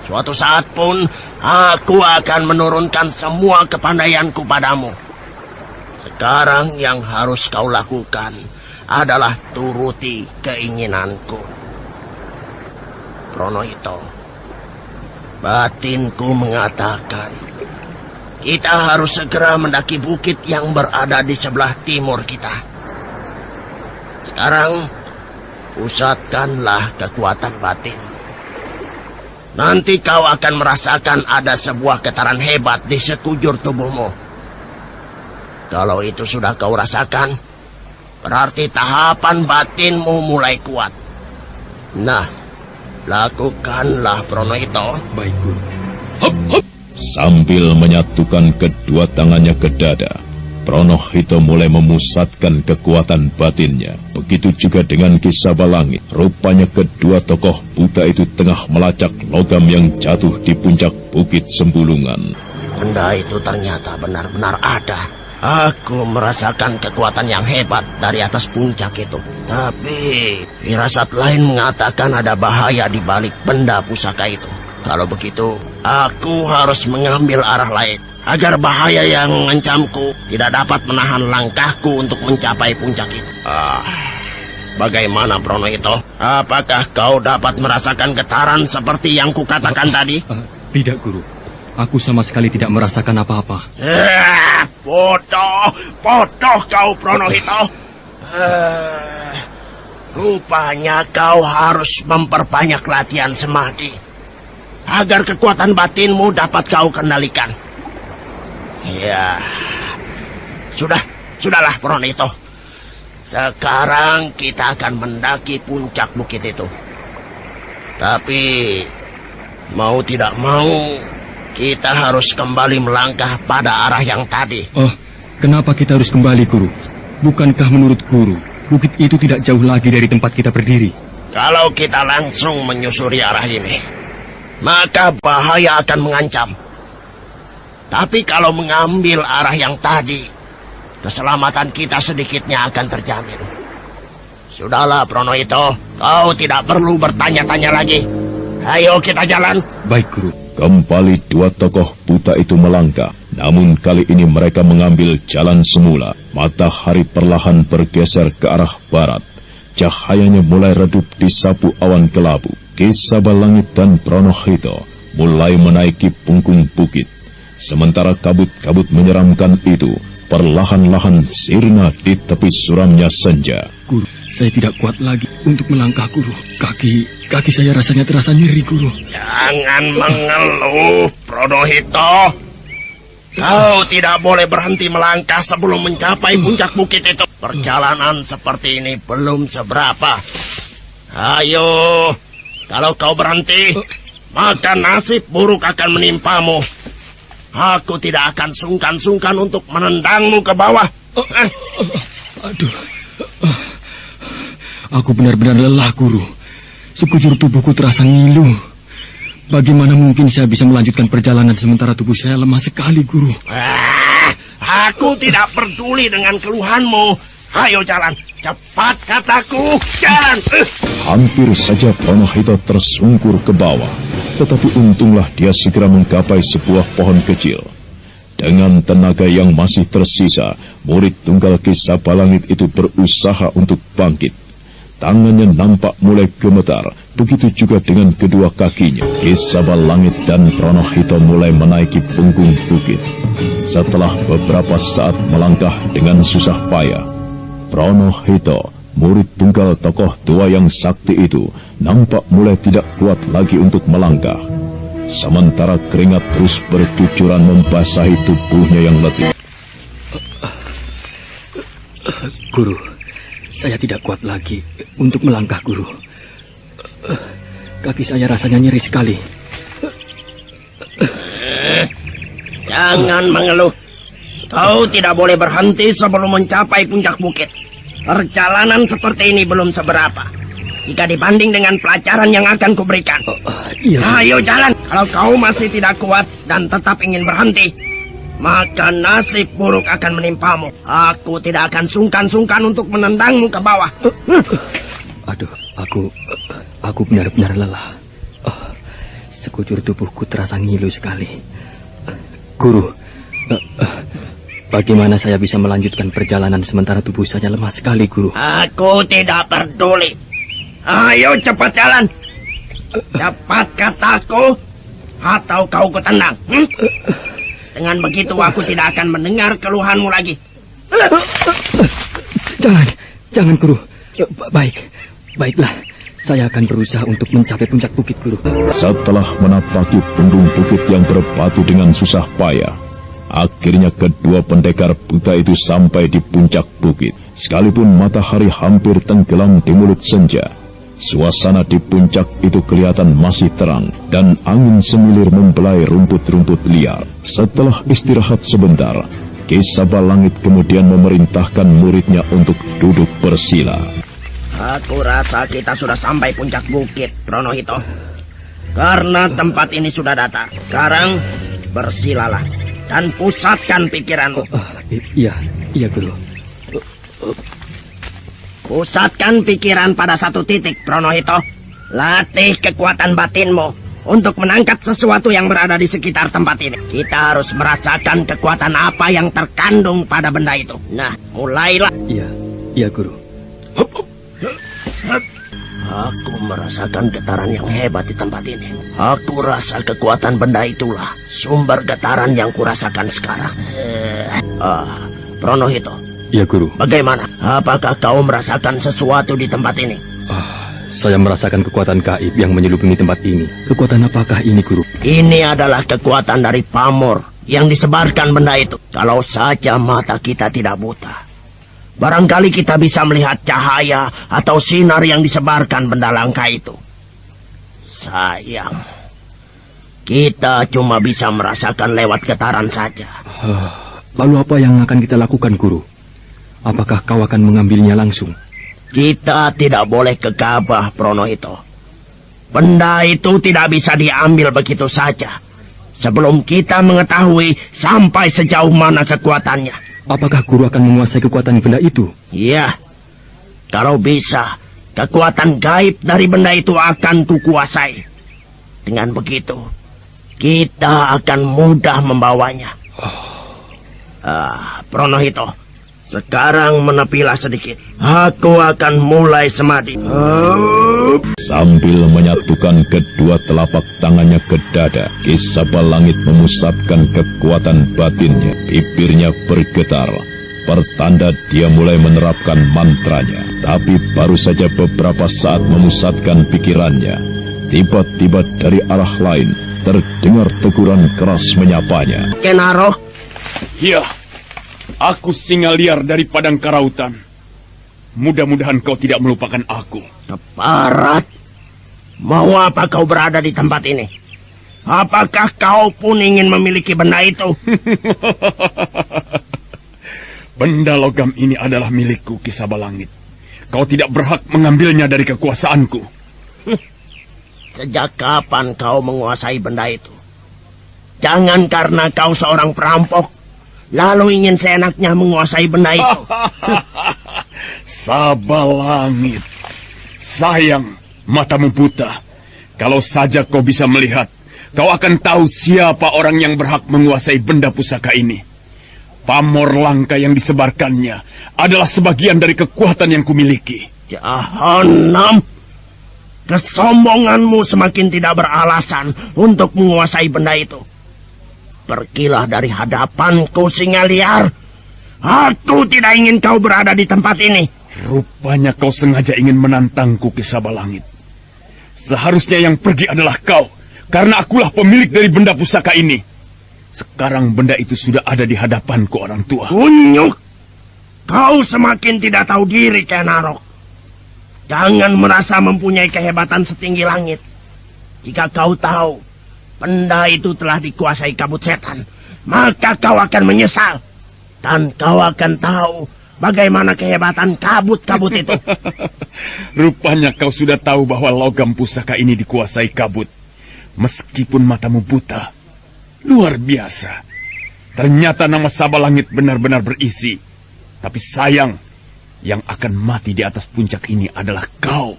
Suatu saat pun aku akan menurunkan semua kepandaianku padamu. Sekarang yang harus kau lakukan adalah turuti keinginanku. Pronohito, batinku mengatakan kita harus segera mendaki bukit yang berada di sebelah timur kita. Sekarang pusatkanlah kekuatan batin. Nanti kau akan merasakan ada sebuah getaran hebat di sekujur tubuhmu. Kalau itu sudah kau rasakan, berarti tahapan batinmu mulai kuat. Nah, lakukanlah, Pronohito. Baik, Guru. Hop, hop. Sambil menyatukan kedua tangannya ke dada, Pronohito mulai memusatkan kekuatan batinnya. Begitu juga dengan Ki Sabah Langit. Rupanya kedua tokoh buta itu tengah melacak logam yang jatuh di puncak Bukit Sembulungan. Benda itu ternyata benar-benar ada. Aku merasakan kekuatan yang hebat dari atas puncak itu. Tapi firasat lain mengatakan ada bahaya di balik benda pusaka itu. Kalau begitu, aku harus mengambil arah lain agar bahaya yang mengancamku tidak dapat menahan langkahku untuk mencapai puncak itu. Bagaimana, Pronohito? Apakah kau dapat merasakan getaran seperti yang kukatakan tadi? Tidak, Guru. Aku sama sekali tidak merasakan apa-apa. Bodoh kau, Pronohito. Rupanya kau harus memperbanyak latihan samadhi agar kekuatan batinmu dapat kau kendalikan. Ya, sudahlah, Pronohito. Sekarang kita akan mendaki puncak bukit itu. Tapi mau tidak mau, kita harus kembali melangkah pada arah yang tadi. Oh, kenapa kita harus kembali, Guru? Bukankah menurut Guru, bukit itu tidak jauh lagi dari tempat kita berdiri? Kalau kita langsung menyusuri arah ini, maka bahaya akan mengancam. Tapi kalau mengambil arah yang tadi, keselamatan kita sedikitnya akan terjamin. Sudahlah, Pronohito, kau tidak perlu bertanya-tanya lagi. Ayo kita jalan. Baik, Guru. Kembali dua tokoh buta itu melangkah. Namun kali ini mereka mengambil jalan semula. Matahari perlahan bergeser ke arah barat. Cahayanya mulai redup di sapu awan kelabu. Ki Sabalangit dan Pronohito mulai menaiki punggung bukit. Sementara kabut-kabut menyeramkan itu perlahan-lahan sirna di tepi suramnya senja. Guru, saya tidak kuat lagi untuk melangkah, Guru. Kaki saya rasanya terasa nyeri, Guru. Jangan mengeluh, Pronohito. Kau tidak boleh berhenti melangkah sebelum mencapai puncak bukit itu. Perjalanan seperti ini belum seberapa. Ayo, kalau kau berhenti, maka nasib buruk akan menimpamu. Aku tidak akan sungkan-sungkan untuk menendangmu ke bawah. Aduh, aku benar-benar lelah, Guru. Sekujur tubuhku terasa ngilu. Bagaimana mungkin saya bisa melanjutkan perjalanan sementara tubuh saya lemah sekali, Guru? Aku tidak peduli dengan keluhanmu. Ayo jalan, cepat kataku, jalan. Hampir saja Pronohito tersungkur ke bawah. Tetapi untunglah dia segera menggapai sebuah pohon kecil. Dengan tenaga yang masih tersisa, murid tunggal Ki Sabalangit itu berusaha untuk bangkit. Tangannya nampak mulai gemetar, begitu juga dengan kedua kakinya. Ki Sabalangit dan Pronohito mulai menaiki punggung bukit. Setelah beberapa saat melangkah dengan susah payah, Pronohito, murid tunggal tokoh tua yang sakti itu, nampak mulai tidak kuat lagi untuk melangkah. Sementara keringat terus bercucuran membasahi tubuhnya yang letih. Guru, saya tidak kuat lagi untuk melangkah, Guru. Kaki saya rasanya nyeri sekali. Jangan mengeluh. Kau tidak boleh berhenti sebelum mencapai puncak bukit. Perjalanan seperti ini belum seberapa jika dibanding dengan pelajaran yang akan kuberikan. Iya. Ayo jalan. Kalau kau masih tidak kuat dan tetap ingin berhenti, maka nasib buruk akan menimpamu. Aku tidak akan sungkan-sungkan untuk menendangmu ke bawah. Aduh, aku benar-benar lelah. Sekujur tubuhku terasa ngilu sekali. Guru, bagaimana saya bisa melanjutkan perjalanan sementara tubuh saya lemah sekali, Guru? Aku tidak peduli. Ayo cepat jalan. Cepat kataku, atau kau kutendang. Dengan begitu aku tidak akan mendengar keluhanmu lagi. Jangan, Guru. Baiklah. Saya akan berusaha untuk mencapai puncak bukit, Guru. Setelah menapaki punggung bukit yang berbatu dengan susah payah, akhirnya kedua pendekar buta itu sampai di puncak bukit. Sekalipun matahari hampir tenggelam di mulut senja, suasana di puncak itu kelihatan masih terang dan angin semilir membelai rumput-rumput liar. Setelah istirahat sebentar, Ki Sabalangit kemudian memerintahkan muridnya untuk duduk bersila. Aku rasa kita sudah sampai puncak bukit, Pronohito. Karena tempat ini sudah datar. Sekarang bersilalah dan pusatkan pikiranmu. Iya, Guru. Pusatkan pikiran pada satu titik, Pronohito. Latih kekuatan batinmu untuk menangkap sesuatu yang berada di sekitar tempat ini. Kita harus merasakan kekuatan apa yang terkandung pada benda itu. Nah, mulailah. Iya, Guru. Aku merasakan getaran yang hebat di tempat ini. Aku rasa kekuatan benda itulah sumber getaran yang kurasakan sekarang. Pronohito. Iya, Guru. Bagaimana? Apakah kau merasakan sesuatu di tempat ini? Saya merasakan kekuatan gaib yang menyelubungi tempat ini. Kekuatan apakah ini, Guru? Ini adalah kekuatan dari pamor yang disebarkan benda itu. Kalau saja mata kita tidak buta, Barangkali kita bisa melihat cahaya atau sinar yang disebarkan benda langka itu. Sayang, kita cuma bisa merasakan lewat getaran saja. Lalu apa yang akan kita lakukan, Guru? Apakah kau akan mengambilnya langsung? Kita tidak boleh gegabah, Pronohito. Benda itu tidak bisa diambil begitu saja sebelum kita mengetahui sampai sejauh mana kekuatannya. Apakah Guru akan menguasai kekuatan benda itu? Iya. Kalau bisa, kekuatan gaib dari benda itu akan kukuasai. Dengan begitu, kita akan mudah membawanya. Pronohito, sekarang menepilah sedikit. Aku akan mulai semadi. Sambil menyatukan kedua telapak tangannya ke dada, Ki Sabalangit memusatkan kekuatan batinnya. Bibirnya bergetar, pertanda dia mulai menerapkan mantranya. Tapi baru saja beberapa saat memusatkan pikirannya, tiba-tiba dari arah lain terdengar teguran keras menyapanya. Kenaro? Iya, aku singa liar dari padang karautan. Mudah-mudahan kau tidak melupakan aku. Keparat, mau apa kau berada di tempat ini? Apakah kau pun ingin memiliki benda itu? Benda logam ini adalah milikku, Ki Sabalangit. Kau tidak berhak mengambilnya dari kekuasaanku. Sejak kapan kau menguasai benda itu? Jangan karena kau seorang perampok, lalu ingin seenaknya menguasai benda itu. Sabalangit, sayang matamu buta. Kalau saja kau bisa melihat, kau akan tahu siapa orang yang berhak menguasai benda pusaka ini. Pamor langka yang disebarkannya adalah sebagian dari kekuatan yang kumiliki. Jahanam, kesombonganmu semakin tidak beralasan untuk menguasai benda itu. Pergilah dari hadapanku, singa liar. Aku tidak ingin kau berada di tempat ini. Rupanya kau sengaja ingin menantangku, Ki Sabalangit. Seharusnya yang pergi adalah kau, karena akulah pemilik dari benda pusaka ini. Sekarang benda itu sudah ada di hadapanku, orang tua. Kunyuk, kau semakin tidak tahu diri, Kenarok. Jangan merasa mempunyai kehebatan setinggi langit. Jika kau tahu benda itu telah dikuasai kabut setan, maka kau akan menyesal. Dan kau akan tahu bagaimana kehebatan kabut-kabut itu. Rupanya kau sudah tahu bahwa logam pusaka ini dikuasai kabut. Meskipun matamu buta. Luar biasa. Ternyata nama Sabalangit benar-benar berisi. Tapi sayang, yang akan mati di atas puncak ini adalah kau.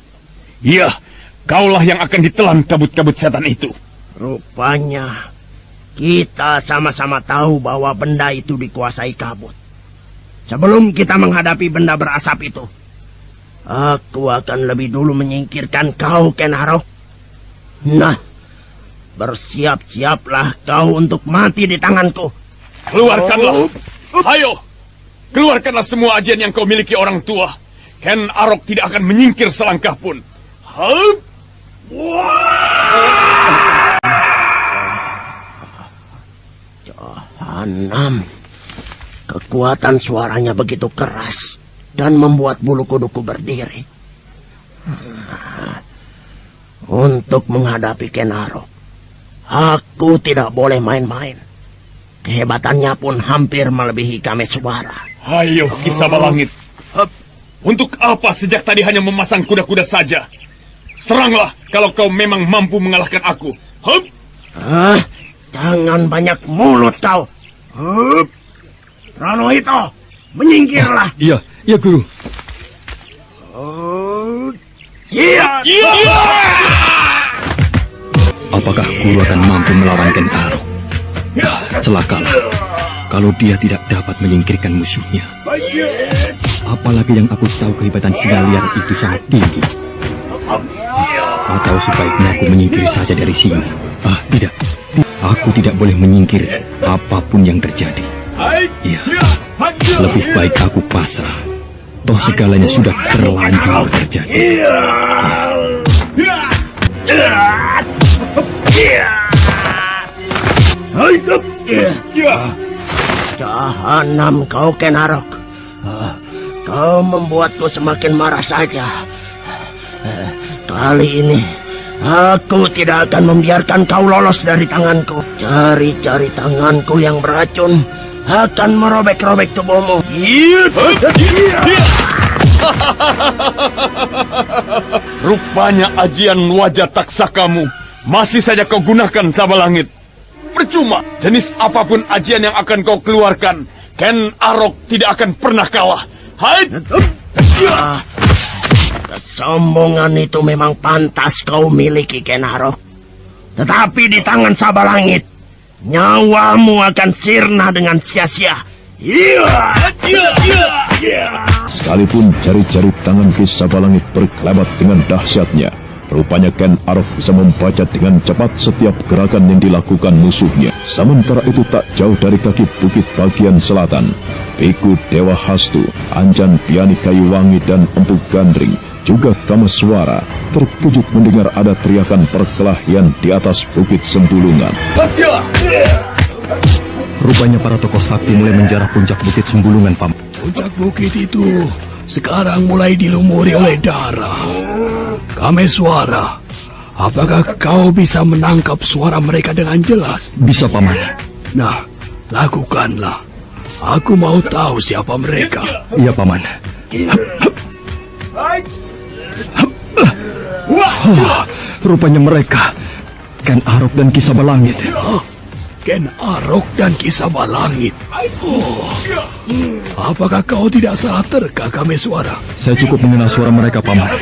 Iya, kaulah yang akan ditelan kabut-kabut setan itu. Rupanya kita sama-sama tahu bahwa benda itu dikuasai kabut. Sebelum kita menghadapi benda berasap itu, aku akan lebih dulu menyingkirkan kau, Kenaro. Nah, bersiap-siaplah kau untuk mati di tanganku. Keluarkanlah. Ayo, keluarkanlah semua ajian yang kau miliki, orang tua. Ken Arok tidak akan menyingkir selangkah pun. Jahanam. Kekuatan suaranya begitu keras dan membuat bulu kuduku berdiri. Untuk menghadapi Kenaro, aku tidak boleh main-main. Kehebatannya pun hampir melebihi Kameswara. Ayo, Ki Sabalangit. Untuk apa sejak tadi hanya memasang kuda-kuda saja? Seranglah kalau kau memang mampu mengalahkan aku. Jangan banyak mulut kau. Pronohito, menyingkirlah. Iya, Guru. Iya. Apakah Guru akan mampu melawan Ken Arok? Celakalah kalau dia tidak dapat menyingkirkan musuhnya. Apalagi yang aku tahu kehebatan singa liar itu sangat tinggi. Atau sebaiknya aku menyingkir saja dari sini. Tidak. Aku tidak boleh menyingkir apapun yang terjadi. Iya, lebih baik aku pasrah. Toh segalanya sudah terlanjur terjadi. Jahanam kau, Kenarok. Kau membuatku semakin marah saja. Kali ini aku tidak akan membiarkan kau lolos dari tanganku. Jari-jari tanganku yang beracun akan merobek-robek tubuhmu. Rupanya ajian wajah taksakamu masih saja kau gunakan, Sabalangit. Percuma, jenis apapun ajian yang akan kau keluarkan, Ken Arok tidak akan pernah kalah. Hai! Kesombongan itu memang pantas kau miliki, Ken Arok. Tetapi di tangan Sabalangit, nyawamu akan sirna dengan sia-sia. Sekalipun jari-jari tangan Ki Sabalangit berkelebat dengan dahsyatnya, rupanya Ken Arok bisa membaca dengan cepat setiap gerakan yang dilakukan musuhnya. Sementara itu tak jauh dari kaki bukit bagian selatan, Biku Dewa Hastu, Anjan Piani Kayuwangi dan Empu Gandring, juga Kameswara terkejut mendengar ada teriakan perkelahian di atas bukit Sembulungan. Rupanya para tokoh sakti mulai menjarah puncak bukit Sembulungan, Paman. Puncak bukit itu sekarang mulai dilumuri oleh darah. Kameswara, apakah kau bisa menangkap suara mereka dengan jelas? Bisa, Paman. Nah, lakukanlah. Aku mau tahu siapa mereka. Iya, Paman. Rupanya mereka Ken Arok dan Ki Sabalangit. Ken Arok dan Ki Sabalangit. Apakah kau tidak salah terka, Kameswara? Saya cukup mengenal suara mereka, Paman.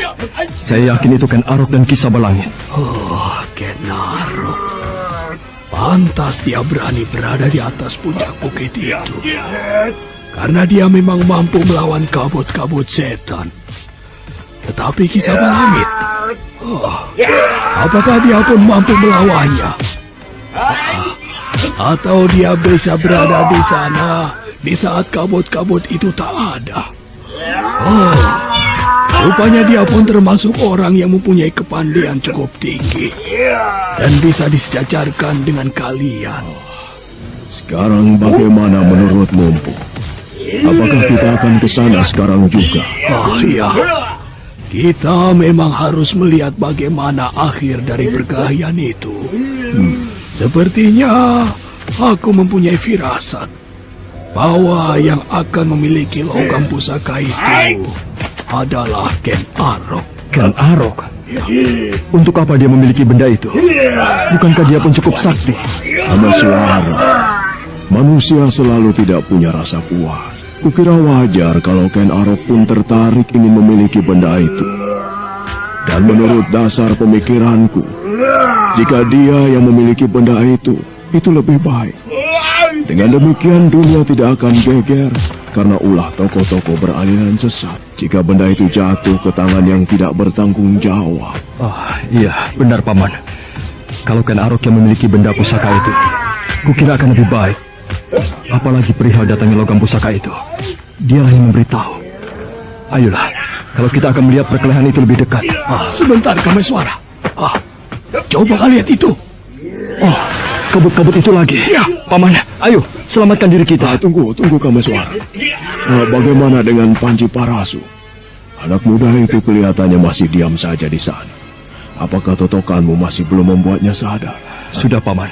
Saya yakin itu Ken Arok dan Ki Sabalangit. Ken Arok. Pantas dia berani berada di atas puncak bukit itu. Karena dia memang mampu melawan kabut-kabut setan. Tetapi Ki Sabalangit, apakah dia pun mampu melawannya? Atau dia bisa berada di sana di saat kabut-kabut itu tak ada? Rupanya dia pun termasuk orang yang mempunyai kepandaian cukup tinggi dan bisa disejajarkan dengan kalian. Sekarang bagaimana menurutmu, Empu? Apakah kita akan ke sana sekarang juga? Iya. Kita memang harus melihat bagaimana akhir dari perkelahian itu. Sepertinya aku mempunyai firasat bahwa yang akan memiliki logam pusaka itu adalah Ken Arok. Ken Arok? Untuk apa dia memiliki benda itu? Bukankah dia pun cukup sakti? Kameswara, manusia selalu tidak punya rasa puas. Kukira wajar kalau Ken Arok pun tertarik ingin memiliki benda itu. Dan menurut dasar pemikiranku, jika dia yang memiliki benda itu lebih baik. Dengan demikian dunia tidak akan geger karena ulah tokoh-tokoh beraliran sesat jika benda itu jatuh ke tangan yang tidak bertanggung jawab. Iya, benar, Paman. Kalau Ken Arok yang memiliki benda pusaka itu, kukira akan lebih baik. Apalagi perihal datangnya logam pusaka itu, dialah yang memberitahu. Ayolah, kalau kita akan melihat perkelahian itu lebih dekat. Sebentar, Kameswara. Coba kalian itu. Kabut-kabut itu lagi. Ya, Paman, ayo selamatkan diri kita. Tunggu Kameswara. Bagaimana dengan Panji Parasu? Anak muda itu kelihatannya masih diam saja di sana. Apakah totokanmu masih belum membuatnya sadar? Sudah, Paman.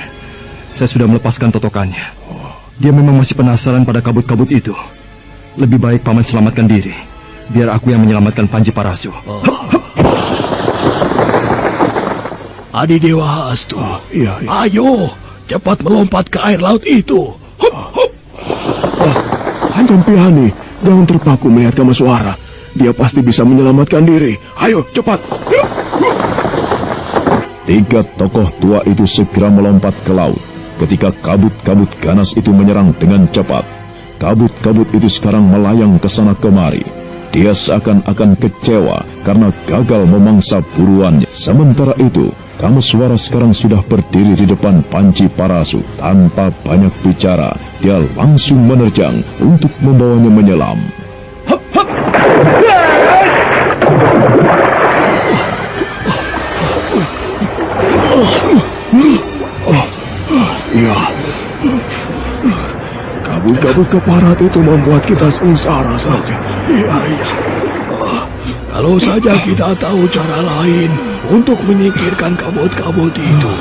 Saya sudah melepaskan totokannya. Dia memang masih penasaran pada kabut-kabut itu. Lebih baik Paman selamatkan diri. Biar aku yang menyelamatkan Panji Parasu. Adi Dewa Hastu. Iya. Ayo, cepat melompat ke air laut itu. Anjan Piani, jangan terpaku melihat Kameswara. Dia pasti bisa menyelamatkan diri. Ayo, cepat. Tiga tokoh tua itu segera melompat ke laut. Ketika kabut-kabut ganas itu menyerang dengan cepat, kabut-kabut itu sekarang melayang ke sana kemari. Dia seakan-akan kecewa karena gagal memangsa buruannya. Sementara itu, Kameswara sekarang sudah berdiri di depan Panji Parasu. Tanpa banyak bicara, dia langsung menerjang untuk membawanya menyelam. Kabut-kabut keparat itu membuat kita sengsara saja. Iya. Kalau saja kita tahu cara lain untuk menyingkirkan kabut-kabut itu,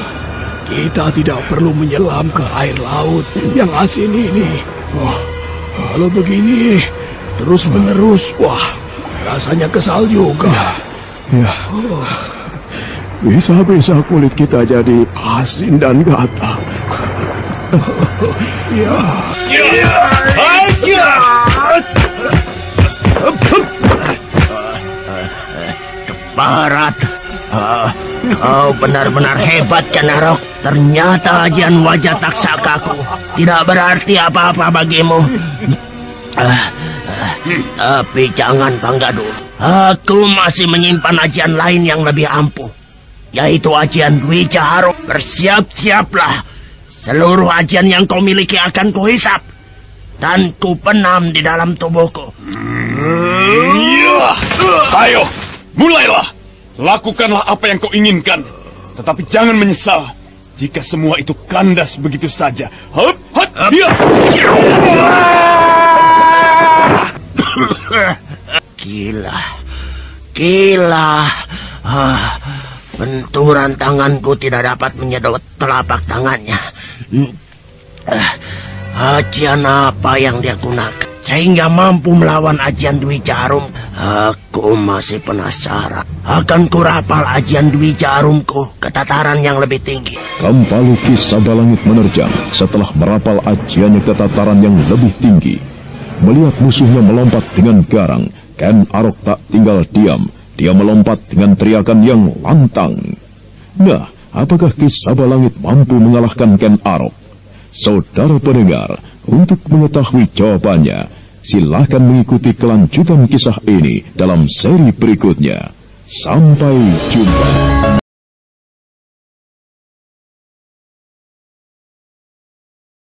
kita tidak perlu menyelam ke air laut yang asin ini. Kalau begini terus-menerus, rasanya kesal juga. Ya. Bisa-bisa kulit kita jadi asin dan gatal. Keparat, kau benar-benar hebat, Kenarok. Ternyata ajian wajah taksakaku tidak berarti apa-apa bagimu. Tapi jangan bangga dulu. Aku masih menyimpan ajian lain yang lebih ampuh, yaitu ajian Dwi Jaharum. Bersiap-siaplah. Seluruh ajian yang kau miliki akan kuhisap dan kupenam di dalam tubuhku. Ayo, mulailah. Lakukanlah apa yang kau inginkan. Tetapi jangan menyesal jika semua itu kandas begitu saja. Gila. Benturan tanganku tidak dapat menyedot telapak tangannya. Ajian apa yang dia gunakan sehingga mampu melawan ajian Dwi Jaharum? Aku masih penasaran. Akan kurapal ajian Dwi Jaharumku ke tataran yang lebih tinggi. Kampalu Ki Sabalangit menerjang setelah merapal ajiannya ke tataran yang lebih tinggi. Melihat musuhnya melompat dengan garang, Ken Arok tak tinggal diam. Dia melompat dengan teriakan yang lantang. Nah, apakah Ki Sabalangit mampu mengalahkan Ken Arok? Saudara pendengar, untuk mengetahui jawabannya, silahkan mengikuti kelanjutan kisah ini dalam seri berikutnya. Sampai jumpa.